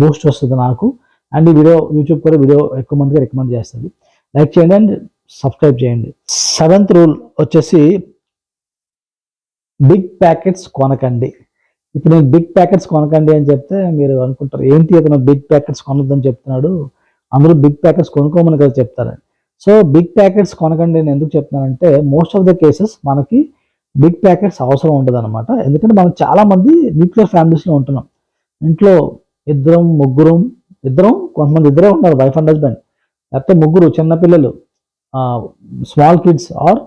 బూస్ట్ వస్తది నాకు. అండ్ ఈ యూట్యూబ్ కూడా వీడియో ఎక్కువ మందికి రికమెండ్ చేస్తది. లైక్ చేయండి అండ్ సబ్స్క్రైబ్ చేయండి. సెవెంత్ రూల్ వచ్చేసి బిగ్ ప్యాకెట్స్ కొనకండి. ఇప్పుడు నేను బిగ్ ప్యాకెట్స్ కొనకండి అని చెప్తే మీరు అనుకుంటారు ఏంటి ఇతను బిగ్ ప్యాకెట్స్ కొనొద్దని చెప్తున్నాడు. అందరూ బిగ్ ప్యాకెట్స్ కొనుక్కోమని కదా చెప్తారు. సో, బిగ్ ప్యాకెట్స్ కొనకండి అని ఎందుకు చెప్తున్నానంటే మోస్ట్ ఆఫ్ ద కేసెస్ మనకి బిగ్ ప్యాకెట్స్ అవసరం ఉండదనమాట. ఎందుకంటే మనం చాలా మంది న్యూక్లియర్ ఫ్యామిలీస్‌లో ఉంటున్నాం. ఇంట్లో ఇద్దరం కొంతమంది ఇద్దరే ఉన్నారు వైఫ్ అండ్ హస్బెండ్. లేకపోతే ముగ్గురు చిన్న పిల్లలు, స్మాల్ కిడ్స్ ఆర్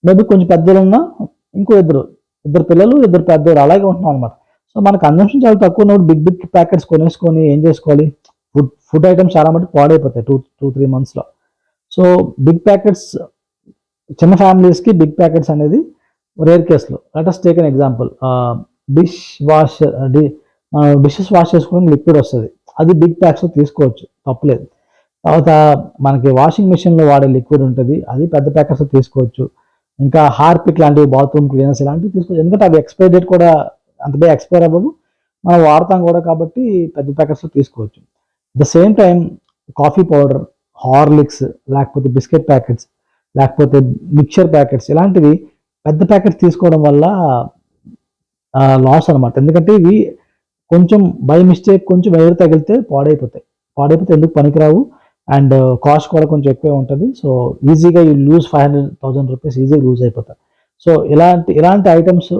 మేబీ కొంచెం పెద్దలున్నా ఇంకో ఇద్దరు పిల్లలు, ఇద్దరు పెద్దోళ్ళు అలాగే ఉంటున్నాం అనమాట. సో, మన కన్జంప్షన్ చాలా తక్కువ ఉన్నప్పుడు బిగ్ ప్యాకెట్స్ కొనేసుకొని ఏం చేసుకోవాలి? ఫుడ్ ఐటమ్స్ చాలా మటుకు పాడైపోతాయి 2-3 మంత్స్‌లో. సో, బిగ్ ప్యాకెట్స్ చిన్న ఫ్యామిలీస్‌కి బిగ్ ప్యాకెట్స్ అనేది రేర్ కేస్‌లో. Let us take an example. Dish wash the dishes wash చేసుకోవడానికి లిక్విడ్ వస్తది. అది బిగ్ ప్యాక్స్‌లో తీసుకోవచ్చు. తప్పులేదు. తర్వాత మనకి వాషింగ్ మెషిన్‌లో వాడే లిక్విడ్ ఉంటది. అది పెద్ద ప్యాకెట్స్‌లో తీసుకోవచ్చు. ఇంకా హార్పిక్ లాంటివి బాత్రూమ్ క్లీనర్స్ ఇలాంటివి తీసుకోవచ్చు. ఎందుకంటే అవి ఎక్స్‌పైరీ డేట్ కూడా అంత బేగా ఎక్స్‌పైర్ అవ్వవు. మనం వాడతాం కూడా కాబట్టి పెద్ద ప్యాకెట్స్‌లో తీసుకోవచ్చు. The same time coffee powder, Horlicks లేకపోతే బిస్కెట్ ప్యాకెట్స్, లేకపోతే మిక్చర్ ప్యాకెట్స్ ఇలాంటివి పెద్ద ప్యాకెట్స్ తీసుకోవడం వల్ల లాస్ అనమాట. ఎందుకంటే ఇవి కొంచెం బై మిస్టేక్ కొంచెం ఎయిర్ తగిలితే పాడైపోతాయి. పాడైపోతే ఎందుకు పనికిరావు. అండ్ కాస్ట్ కూడా కొంచెం ఎక్కువే ఉంటది. సో, ఈజీగా యూ లూజ్ 500,000 రూపీస్ ఈజీగా లూజ్ అయిపోతారు. సో, ఇలాంటి items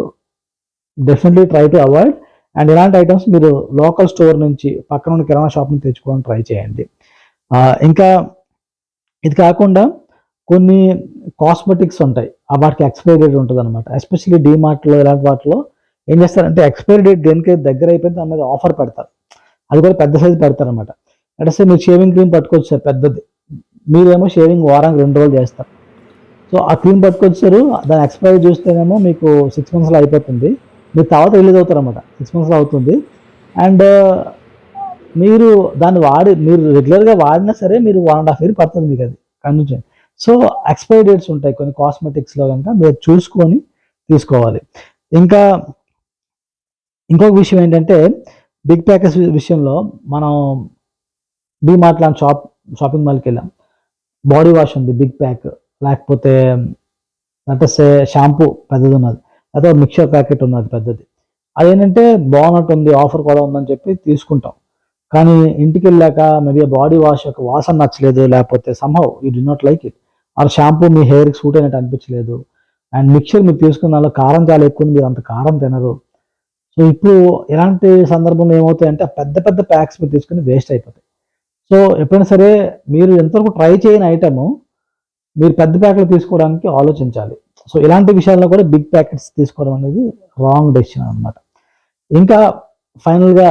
definitely try to avoid. And ఇలాంటి ఐటమ్స్ మీరు లోకల్ స్టోర్ నుంచి పక్కన ఉన్న కిరాణా షాప్ నుంచి తెచ్చుకోవడానికి ట్రై చేయండి. ఇంకా ఇది కాకుండా కొన్ని కాస్మెటిక్స్ ఉంటాయి. వాటికి ఎక్స్పైరీ డేట్ ఉంటదనమాట. ఎస్పెషల్లీ డీమార్ట్‌లో ఇలాంటి వాటిలో ఏం చేస్తారంటే ఎక్స్పైరీ డేట్ దేనికైతే దగ్గర అయిపోయిందో దాని మీద ఆఫర్ పెడతారు. అది కూడా పెద్ద సైజ్ పెడతారనమాట. లెట్స్ సే మీరు షేవింగ్ క్రీమ్ పట్టుకొచ్చారు పెద్దది. మీరేమో షేవింగ్ వారానికి 2 రోజులు చేస్తారు. సో, ఆ క్రీమ్ పట్టుకొచ్చారు. దాని ఎక్స్పైరీ చూస్తేనేమో మీకు 6 మంత్స్‌లో అయిపోతుంది. మీరు తర్వాత రిలీజ్ అవుతారనమాట. 6 మంత్స్‌లో అవుతుంది. అండ్ మీరు దాన్ని మీరు రెగ్యులర్‌గా వాడినా సరే మీరు 1 ½ ఇయర్ పడుతుంది మీకది కంటిన్యూ. సో, ఎక్స్పైరీ డేట్స్ ఉంటాయి కొన్ని కాస్మెటిక్స్‌లో గనుక మీరు చూసుకొని తీసుకోవాలి. ఇంకా ఇంకొక విషయం ఏంటంటే బిగ్ ప్యాకెట్స్ విషయంలో మనం డీమార్ట్ లాంటి షాపింగ్ మాల్‌కెళ్ళాం. బాడీ వాష్ ఉంది బిగ్ ప్యాక్. లేకపోతే అంటే షాంపూ పెద్దది ఉన్నది, అదే మిక్చర్ ప్యాకెట్ ఉన్నది పెద్దది. అదేంటంటే బాగున్నట్టుంది, ఆఫర్ కూడా ఉందని చెప్పి తీసుకుంటాం. కానీ ఇంటికెళ్ళాక మేబీ బాడీ వాష్ యొక్క వాసన నచ్చలేదు, లేకపోతే somehow you do not like it. Or shampoo మీ హెయిర్‌కి సూట్ అయినట్టు అనిపించలేదు. అండ్ మిక్చర్ మీరు తీసుకున్న దాంట్లో కారం చాలా ఎక్కువుంది. మీరు అంత కారం తినరు. సో, ఇప్పుడు ఇలాంటి సందర్భంలో ఏమవుతాయంటే పెద్ద పెద్ద ప్యాక్స్ మీరు తీసుకొని వేస్ట్ అయిపోతాయి. సో, ఎప్పుడైనా సరే మీరు ఎంతవరకు ట్రై చేయని ఐటెము మీరు పెద్ద ప్యాకెట్లు తీసుకోవడానికి ఆలోచించాలి. సో, ఇలాంటి విషయాల్లో కూడా బిగ్ ప్యాకెట్స్ తీసుకోవడం అనేది రాంగ్ డెసిషన్ అనమాట. ఇంకా ఫైనల్‌గా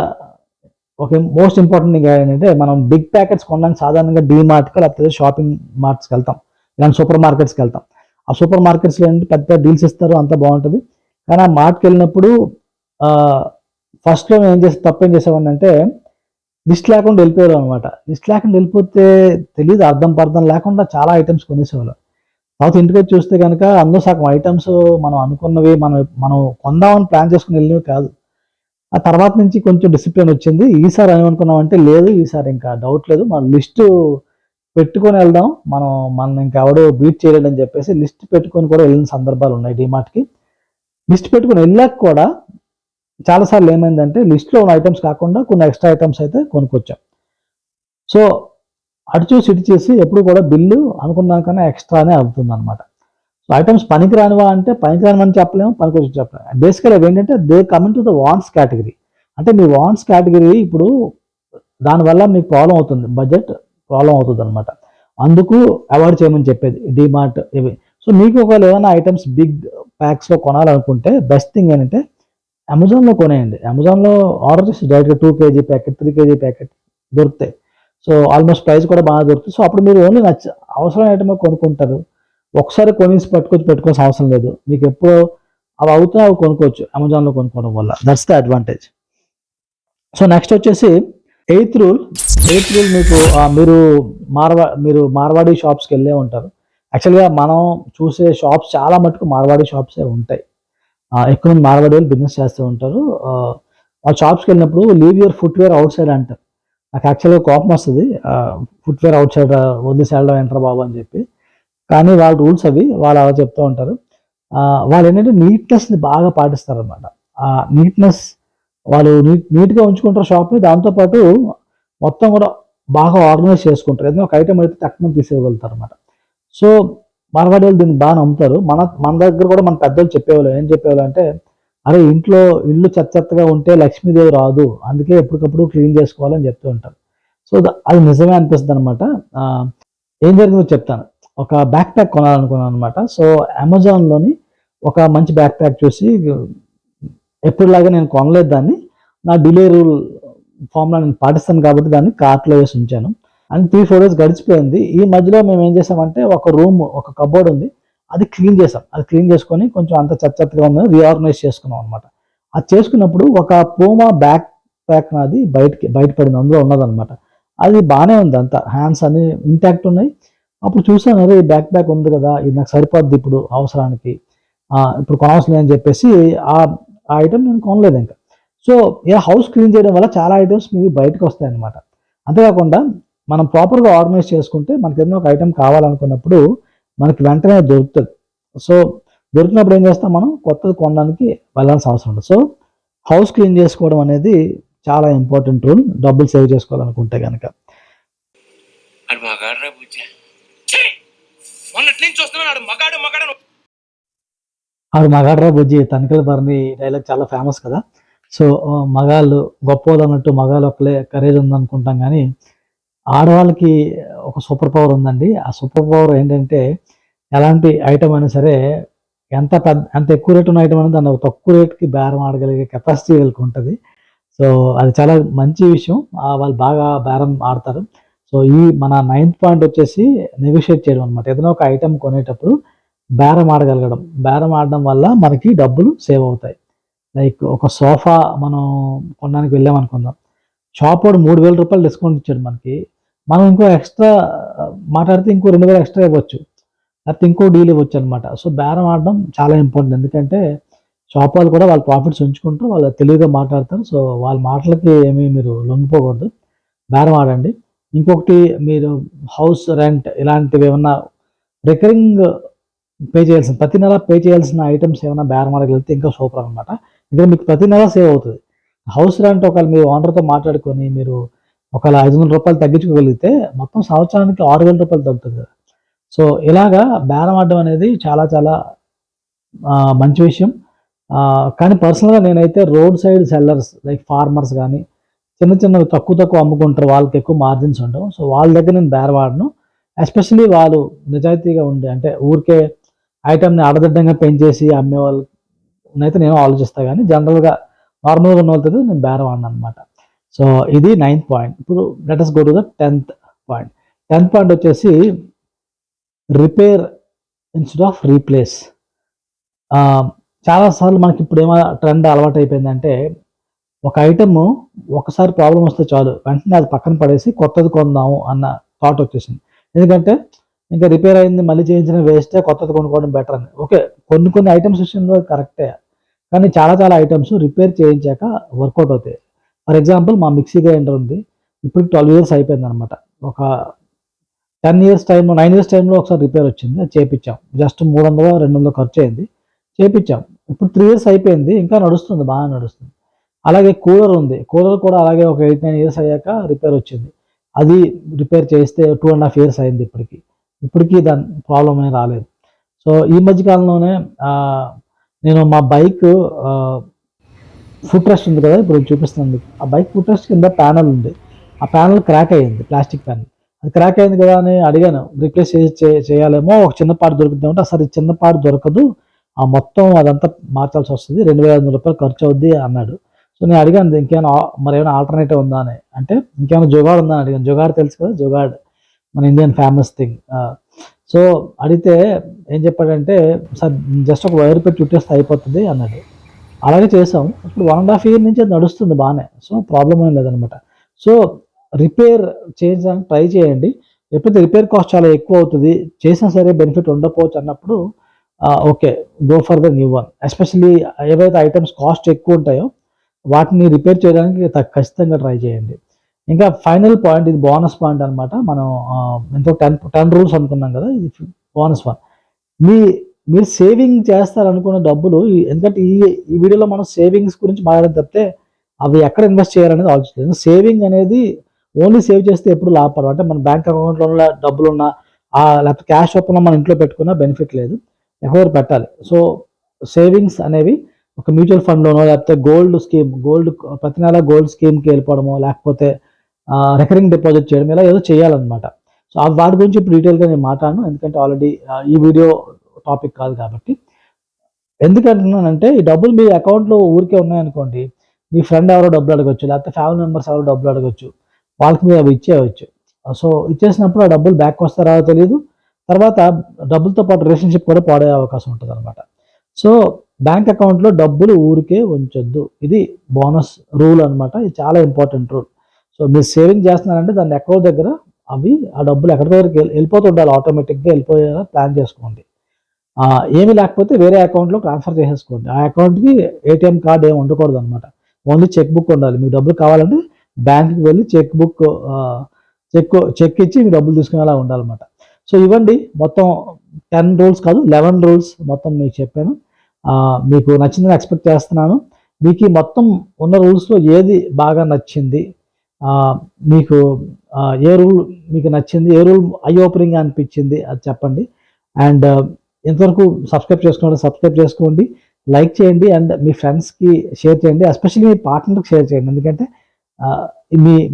ఒక మోస్ట్ ఇంపార్టెంట్ థింగ్ ఏంటంటే మనం బిగ్ ప్యాకెట్స్ కొనడానికి సాధారణంగా డీమార్ట్‌కో లేకపోతే షాపింగ్ మార్ట్స్‌కెళ్తాం. ఇలాంటి సూపర్ మార్కెట్స్‌కెళ్తాం. ఆ సూపర్ మార్కెట్స్‌లో ఏంటి పెద్ద డీల్స్ ఇస్తారు, అంతా బావుంటది. కానీ ఆ మార్ట్‌కెళ్ళినప్పుడు ఆహ్, ఫస్ట్‌లో నేను తప్పేం చేసేవాడినంటే లిస్ట్ లేకుండా వెళ్ళిపోయేవాళ్ళమనమాట. లిస్ట్ లేకుండా వెళ్ళిపోతే తెలీదు, అర్థం పర్థం లేకుండా చాలా ఐటెమ్స్ కొనేసేవాళ్ళం. తర్వాత ఇంటికొచ్చి చూస్తే గనక అందులో సగం ఐటెమ్స్ మనం అనుకున్నవి మనం మనం కొందామని ప్లాన్ చేసుకొని వెళ్ళినవి కాదు. ఆ తర్వాత నుంచి కొంచెం డిసిప్లిన్ వచ్చింది. ఈసారి ఏమనుకున్నామంటే లేదు, ఈసారి ఇంకా డౌట్ లేదు. మనం లిస్టు పెట్టుకొని వెళ్దాం. మనల్ని ఇంకెవడు బీట్ చేయలేడని చెప్పేసి లిస్ట్ పెట్టుకొని కూడా వెళ్ళిన సందర్భాలున్నాయి డీమార్ట్‌కి. లిస్ట్ పెట్టుకొని వెళ్ళాక కూడా చాలా సార్లు ఏమైందంటే లిస్ట్‌లో ఉన్న ఐటెమ్స్ కాకుండా కొన్ని ఎక్స్‌ట్రా ఐటెమ్స్ అయితే కొనుక్కొచ్చాం. సో, అటు చూసి ఇటు చూసి ఎప్పుడు కూడా బిల్లు అనుకున్న దానికన్నా ఎక్స్‌ట్రానే అవుతుందనమాట. సో, ఐటెమ్స్ పనికిరానివా అంటే పనికిరానివని చెప్పలేము, పనికొచ్చేవి చెప్పలేము. బేసికల్‌గా అవేంటంటే they coming to the wants category. అంటే మీ వాంట్స్ కేటగరీ ఇప్పుడు దానివల్ల మీకు ప్రాబ్లమ్ అవుతుంది. బడ్జెట్ ప్రాబ్లమ్ అవుతదనమాట. అందుకు అవాయిడ్ చేయమని చెప్పేది డీమార్ట్ ఇవి. సో, మీకు ఒకవేళ ఏమైనా ఐటెమ్స్ బిగ్ ప్యాక్స్‌లో కొనాలనుకుంటే బెస్ట్ థింగ్ ఏంటంటే అమెజాన్‌లో కొనేయండి. అమెజాన్‌లో ఆర్డర్ చేసి డైరెక్ట్‌గా 2 కేజీ ప్యాకెట్, 3 కేజీ ప్యాకెట్ దొరుకుతాయి. సో, ఆల్‌మోస్ట్ ప్రైస్ కూడా బాగా దొరుకుతుంది. సో, అప్పుడు మీరు ఓన్లీ అవసరమైన ఐటమే కొనుక్కుంటారు. ఒకసారి కొనేసి పెట్టుకోవాల్సిన అవసరం లేదు. మీకెప్పుడు అవి అవుతున్నాయి అవి కొనుక్కోవచ్చు అమెజాన్‌లో కొనుక్కోవడం వల్ల. That's the advantage. So, next వచ్చేసి ఎయిత్ రూల్. ఎయిత్ రూల్ మీకు మీరు మార్వాడి షాప్స్‌కెళ్ళే ఉంటారు. యాక్చువల్‌గా మనం చూసే షాప్స్ చాలా మటుకు మార్వాడి షాప్సే ఉంటాయి. ఎక్కువ మంది మార్వాడి వాళ్ళు బిజినెస్ చేస్తూ ఉంటారు. వాళ్ళ షాప్స్‌కెళ్ళినప్పుడు leave your footwear outside అంటారు. నాకు యాక్చువల్‌గా కోపమొస్తది. ఫుట్‌వేర్ ఔట్ సైడ్ వదిలేసి వెళ్ళడం ఏంట్రా బాబు అని చెప్పి. కానీ వాళ్ళ రూల్స్ అవి. వాళ్ళు అలా చెప్తూ ఉంటారు. వాళ్ళేంటంటే నీట్‌నెస్‌ని బాగా పాటిస్తారనమాట. ఆ నీట్‌నెస్ వాళ్ళు నీట్‌గా ఉంచుకుంటారు షాప్‌ని. దాంతో పాటు మొత్తం గూడా బాగా ఆర్గనైజ్ చేసుకుంటారు. ఏదైనా ఒక ఐటెమ్ అడిగితే టక్కున తీసివ్వగలుగుతారనమాట. సో, మార్వాడి వాళ్ళు దీన్ని బా నమ్ముతారు. మన మన దగ్గర కూడా మన పెద్దోళ్ళు చెప్పేవాళ్ళు. ఏం చెప్పేవాళ్ళంటే, "అరే! ఇల్లు చెత్త చెత్తగా ఉంటే లక్ష్మీదేవి రాదు. అందుకే ఎప్పటికప్పుడు క్లీన్ చేసుకోవాలి" అని చెప్తూ ఉంటారు. సో, అది నిజమే అనిపిస్తదనమాట. ఆహ్, ఏం జరిగిందో చెప్తాను. ఒక బ్యాక్ ప్యాక్ కొనాలనుకున్నాననమాట. సో, అమెజాన్‌లోని ఒక మంచి బ్యాక్ ప్యాక్ చూసి ఎప్పుడులాగా నేను కొనలేదు దాన్ని. నా డిలే రూల్ ఫార్ములా నేను పాటిస్తాను కాబట్టి దాన్ని కార్ట్‌లో వేసి ఉంచాను. అండ్ 3, 4 డేస్ గడిచిపోయింది. ఈ మధ్యలో మేమేం చేసామంటే ఒక కబోర్డ్ ఉంది. అది క్లీన్ చేసాం. అది క్లీన్ చేసుకొని కొంచెం అంతా చెత్తగా ఉన్నది రీఆర్గనైజ్ చేసుకున్నాం అనమాట. అది చేసుకున్నప్పుడు ఒక పూమా బ్యాక్ ప్యాక్ నాది బయటపడింది. అందులో ఉన్నదనమాట. అది బానే ఉంది అంతా. హ్యాండ్స్ అన్నీ ఇంటాక్ట్ ఉన్నాయి. అప్పుడు చూసాను, అరే! ఈ బ్యాక్ ప్యాక్ ఉంది కదా! ఇది నాకు సరిపోద్ది ఇప్పుడు అవసరానికి. ఇప్పుడు కొనవసరం లేదని చెప్పేసి ఆ ఐటెమ్ నేను కొనలేదింక. సో, ఇలా హౌస్ క్లీన్ చేయడం వల్ల చాలా ఐటెమ్స్ మీవి బయటకొస్తాయన్నమాట. అంతేకాకుండా మనం ప్రాపర్‌గా ఆర్గనైజ్ చేసుకుంటే మనకేదైనా ఒక ఐటెమ్ కావాలనుకున్నప్పుడు మనకి వెంటనే దొరుకుతది. సో, దొరికినప్పుడు ఏం చేస్తాం మనం కొత్తది కొనడానికి వెళ్ళాల్సిన అవసరం ఉండదు. సో, హౌస్ క్లీన్ చేసుకోవడం అనేది చాలా ఇంపార్టెంట్ రూల్. డబ్బులు సేవ్ చేసుకోవాలనుకుంటే గనక. ఆడు మగాడురా బుజ్జ. ఛీ! మొన్నటి నుంచి చూస్తున్నాను ఆడు మగాడు మగాడు అని. ఆడు మగాడ్రా బుజ్జి 'తనిఖీల భరణి' డైలాగ్ చాలా ఫేమస్ కదా! సో, మగాళ్ళు గొప్పోళ్ళన్నట్టు మగాళ్ళు ఒక్కలే కరేజ్ ఉందనుకుంటాం గానీ, ఆడవాళ్ళకి ఒక సూపర్ పవర్ ఉందండి. ఆ సూపర్ పవర్ ఏంటంటే, ఎలాంటి ఐటెమ్ అయినా సరే ఎంత ఎక్కువ రేట్ ఉన్న ఐటెమ్ అయినా దాన్ని ఒక తక్కువ రేట్‌కి బేరం ఆడగలిగే కెపాసిటీ వీళ్ళకుంటది. సో, అది చాలా మంచి విషయం. వాళ్ళు బాగా బేరం ఆడతారు. సో, మన నైన్త్ పాయింట్ వచ్చేసి నెగోషియేట్ చేయడం అనమాట. ఏదైనా ఒక ఐటెమ్ కొనేటప్పుడు బేరం ఆడగలగడం. బేరం ఆడడం వల్ల మనకి డబ్బులు సేవ్ అవుతాయి. లైక్ ఒక సోఫా మనం కొనడానికి వెళ్ళామనుకుందాం. షాపోడు రూ. 3000 డిస్కౌంట్ ఇచ్చాడు మనకి. మనం ఇంకో ఎక్స్‌ట్రా మాట్లాడితే ఇంకో 2000 ఎక్స్‌ట్రా ఇవ్వచ్చు. లేకపోతే ఇంకో డీల్ ఇవ్వొచ్చనమాట. సో, బేరం ఆడడం చాలా ఇంపార్టెంట్. ఎందుకంటే షాప్ వాళ్ళు కూడా వాళ్ళ ప్రాఫిట్స్ ఉంచుకుంటూ వాళ్ళు తెలివిగా మాట్లాడతారు. సో, వాళ్ళ మాటలకి మీరు లొంగిపోకూడదు. బేరం ఆడండి. ఇంకొకటి మీరు హౌస్ రెంట్ ఇలాంటివేమన్నా రికరింగ్ పే చేయాల్సిన ప్రతి నెల పే చేయాల్సిన ఐటమ్స్ ఏమైనా బేరం ఆడగలిగితే ఇంకా సూపర్ అనమాట. ఇక్కడ మీకు ప్రతి నెల సేవ్ అవుతుంది. హౌస్ రెంట్ ఒకవేళ మీరు ఓనర్తో మాట్లాడుకొని మీరు ఒకవేళ రూ. 500 తగ్గించుకోగలిగితే మొత్తం సంవత్సరానికి రూ. 6,000 తగ్గుతుంది కదా. సో ఇలాగా బేరం ఆడడం అనేది చాలా చాలా మంచి విషయం. కానీ పర్సనల్గా నేనైతే road side sellers like farmers కానీ చిన్న చిన్నవి తక్కువ అమ్ముకుంటారు, వాళ్ళకి ఎక్కువ మార్జిన్స్ ఉండవు. సో వాళ్ళ దగ్గర నేను బేరం ఆడను. ఎస్పెషల్లీ వాళ్ళు నిజాయితీగా ఉండే అంటే ఊరికే ఐటమ్ని అడదిడ్డంగా పెంచేసి అమ్మే వాళ్ళనైతే నేను ఆలోచిస్తాను. కానీ జనరల్గా నార్మల్గా ఉన్న వాళ్ళతో నేను బేరం ఆడను అనమాట. సో ఇది 9th పాయింట్. ఇప్పుడు let us go to the 10th point. 10th point వచ్చేసి రిపేర్ ఇన్స్టెడ్ ఆఫ్ రీప్లేస్. చాలాసార్లు మనకి ఇప్పుడు ఏమో ట్రెండ్ అలవాటు అయిపోయిందంటే ఒక ఐటమ్ ఒకసారి ప్రాబ్లం వస్తే చాలు వెంటనే అది పక్కన పడేసి కొత్తది కొందాము అన్న థాట్ వచ్చేసింది. ఎందుకంటే ఇంకా రిపేర్ అయింది మళ్ళీ చేయించిన వేస్టే, కొత్తది కొనుక్కోవడం బెటర్ అని. ఓకే, కొన్ని ఐటమ్స్ విషయంలో కరెక్టే, కానీ చాలా ఐటమ్స్ రిపేర్ చేయించాక వర్కౌట్ అవుతాయి. ఫర్ ఎగ్జాంపుల్ మా మిక్సీ గ్రైండర్ ఉంది, ఇప్పుడు 12 years అయిపోయింది అనమాట. ఒక 9 years టైంలో ఒకసారి రిపేర్ వచ్చింది, అది చేయించాం. జస్ట్ 300-200 ఖర్చు అయింది, చేయించాం. ఇప్పుడు 3 years అయిపోయింది, ఇంకా నడుస్తుంది, బాగా నడుస్తుంది. అలాగే కూలర్ ఉంది, కూలర్ కూడా అలాగే ఒక 8-9 years అయ్యాక రిపేర్ వచ్చింది. అది రిపేర్ చేస్తే 2.5 years అయింది. ఇప్పటికీ దాని ప్రాబ్లం ఏం రాలేదు. సో ఈ మధ్య కాలంలోనే నేను మా బైక్ ఫుట్ రెస్ట్ ఉంది కదా, ఇప్పుడు చూపిస్తుంది. ఆ బైక్ ఫుట్ రెస్ట్ కింద ప్యానల్ ఉంది, ఆ ప్యానల్ క్రాక్ అయ్యింది, ప్లాస్టిక్ ప్యానల్. అది క్రాక్ అయింది కదా అని అడిగాను, రీప్లేస్ చేయాలేమో, ఒక చిన్న పార్ట్ దొరుకుతుంది అంటే అసలు చిన్న పార్ట్ దొరకదు, ఆ మొత్తం అదంతా మార్చాల్సి వస్తుంది, 2,500 ఖర్చు అవుద్ది అన్నాడు. సో నేను అడిగాను ఏమైనా ఆల్టర్నేటివ్ ఉందా అని. అంటే ఇంకేమైనా జుగాడ్ ఉందా అని అడిగాను. జుగాడ్ తెలుసు కదా, జుగాడ్ మన ఇండియన్ ఫేమస్ థింగ్. సో అడిగితే ఏం చెప్పాడంటే, సార్ జస్ట్ ఒక వైర్ పెట్టి చుట్టేస్తే అయిపోతుంది అన్నాడు. అలాగే చేసాం. ఇప్పుడు 1.5 year నుంచి అది నడుస్తుంది బాగానే. సో ప్రాబ్లం ఏం లేదనమాట. సో రిపేర్ చేయడానికి ట్రై చేయండి. ఎప్పుడైతే రిపేర్ కాస్ట్ చాలా ఎక్కువ అవుతుంది, చేసినా సరే బెనిఫిట్ ఉండకపోవచ్చు అన్నప్పుడు okay, go for the new one. Especially ఏవైతే ఐటమ్స్ కాస్ట్ ఎక్కువ ఉంటాయో వాటిని రిపేర్ చేయడానికి ఖచ్చితంగా ట్రై చేయండి. ఇంకా ఫైనల్ పాయింట్, ఇది బోనస్ పాయింట్ అనమాట. మనం ఎంతో 10 రూల్స్ అనుకున్నాం కదా, ఇది బోనస్ వన్. మీరు సేవింగ్ చేస్తారనుకున్న డబ్బులు, ఎందుకంటే ఈ వీడియోలో మనం సేవింగ్స్ గురించి మాట్లాడడం తప్పితే అవి ఎక్కడ ఇన్వెస్ట్ చేయాలనేది ఆలోచించలేదు. సేవింగ్ అనేది ఓన్లీ సేవ్ చేస్తే ఎప్పుడు లాభపడవు. అంటే మన బ్యాంక్ అకౌంట్లో డబ్బులు ఉన్నా లేకపోతే క్యాష్ రూపంలో మన ఇంట్లో పెట్టుకున్నా బెనిఫిట్ లేదు, ఎవరు పెట్టాలి. సో సేవింగ్స్ అనేవి ఒక మ్యూచువల్ ఫండ్లోనో లేకపోతే గోల్డ్ ప్రతి నెల గోల్డ్ స్కీమ్కి వెళ్ళిపోవడమో లేకపోతే రికరింగ్ డిపాజిట్ చేయడం, ఇలా ఏదో చేయాలన్నమాట. సో వాటి గురించి ఇప్పుడు డీటెయిల్గా నేను మాట్లాడను, ఎందుకంటే ఆల్రెడీ ఈ వీడియో టాపిక్ కాదు కాబట్టి. ఎందుకంటున్నానంటే ఈ డబ్బులు మీ అకౌంట్లో ఊరికే ఉన్నాయనుకోండి, మీ ఫ్రెండ్ ఎవరో డబ్బులు అడగచ్చు, లేకపోతే ఫ్యామిలీ మెంబర్స్ ఎవరో డబ్బులు అడగచ్చు, వాళ్ళకి మీరు అవి ఇచ్చేయచ్చు. సో ఇచ్చేసినప్పుడు ఆ డబ్బులు బ్యాక్ వస్తారో తెలియదు, తర్వాత డబ్బులతో పాటు రిలేషన్షిప్ కూడా పాడే అవకాశం ఉంటుంది అనమాట. సో బ్యాంక్ అకౌంట్లో డబ్బులు ఊరికే ఉంచొద్దు, ఇది బోనస్ రూల్ అనమాట. ఇది చాలా ఇంపార్టెంట్ రూల్. సో మీరు సేవింగ్ చేస్తున్నారంటే దాన్ని ఎక్కడో దగ్గర ఆ డబ్బులు ఎక్కడికో వెళ్ళిపోతూ ఉండాలి, ఆటోమేటిక్గా వెళ్ళిపోయేలా ప్లాన్ చేసుకోండి. ఏమి లేకపోతే వేరే అకౌంట్లో ట్రాన్స్ఫర్ చేసేసుకోండి. ఆ అకౌంట్కి ఏటీఎం కార్డ్ ఏమి ఉండకూడదు అనమాట, ఓన్లీ చెక్ బుక్ ఉండాలి. మీకు డబ్బులు కావాలంటే బ్యాంక్కి వెళ్ళి చెక్ ఇచ్చి మీకు డబ్బులు తీసుకునేలా ఉండాలన్నమాట. సో ఇవ్వండి, మొత్తం 10 రూల్స్ కాదు 11 రూల్స్ మొత్తం మీకు చెప్పాను. మీకు నచ్చిందని ఎక్స్పెక్ట్ చేస్తున్నాను. మీకు ఈ మొత్తం ఉన్న రూల్స్లో ఏది బాగా నచ్చింది, మీకు ఏ రూల్ మీకు నచ్చింది, ఏ రూల్ ఐ ఓపెనింగ్ అనిపించింది అది చెప్పండి. అండ్ ఇంతవరకు సబ్స్క్రైబ్ చేసుకోండి, లైక్ చేయండి, అండ్ మీ ఫ్రెండ్స్కి షేర్ చేయండి, ఎస్పెషల్లీ మీ పార్ట్నర్కి షేర్ చేయండి. ఎందుకంటే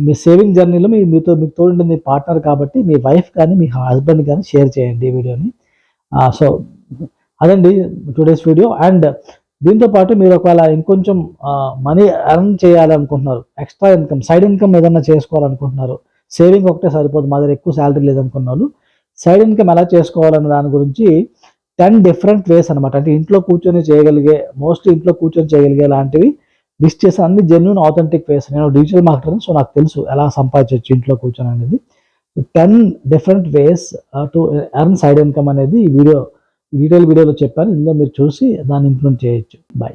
మీ సేవింగ్ జర్నీలో మీకు తోడు మీ పార్ట్నర్ కాబట్టి మీ వైఫ్ కానీ మీ హస్బెండ్ కానీ షేర్ చేయండి ఈ వీడియోని. సో అదండి టుడేస్ వీడియో. అండ్ దీంతో పాటు మీరు ఒకవేళ ఇంకొంచెం మనీ ఎర్న్ చేయాలనుకుంటున్నారు, ఎక్స్ట్రా ఇన్కమ్, సైడ్ ఇన్కమ్ ఏదన్నా చేసుకోవాలనుకుంటున్నారు, సేవింగ్ ఒకటే సరిపోదు, మా దగ్గర ఎక్కువ శాలరీ లేదనుకున్న వాళ్ళు సైడ్ ఇన్కమ్ ఎలా చేసుకోవాలన్న దాని గురించి 10 డిఫరెంట్ వేస్ అనమాట. అంటే ఇంట్లో కూర్చొని చేయగలిగే లాంటివి లిస్ట్ చేసి, అన్ని జెన్యూన్ ఆథెంటిక్ వేస్. నేను డిజిటల్ మార్కెటర్, సో నాకు తెలుసు ఎలా సంపాదించవచ్చు ఇంట్లో కూర్చొని అనేది. 10 different ways to earn side income అనేది ఈ డీటెయిల్ వీడియోలో చెప్పాను. ఇందులో మీరు చూసి దాన్ని ఇంప్లిమెంట్ చేయొచ్చు. బై.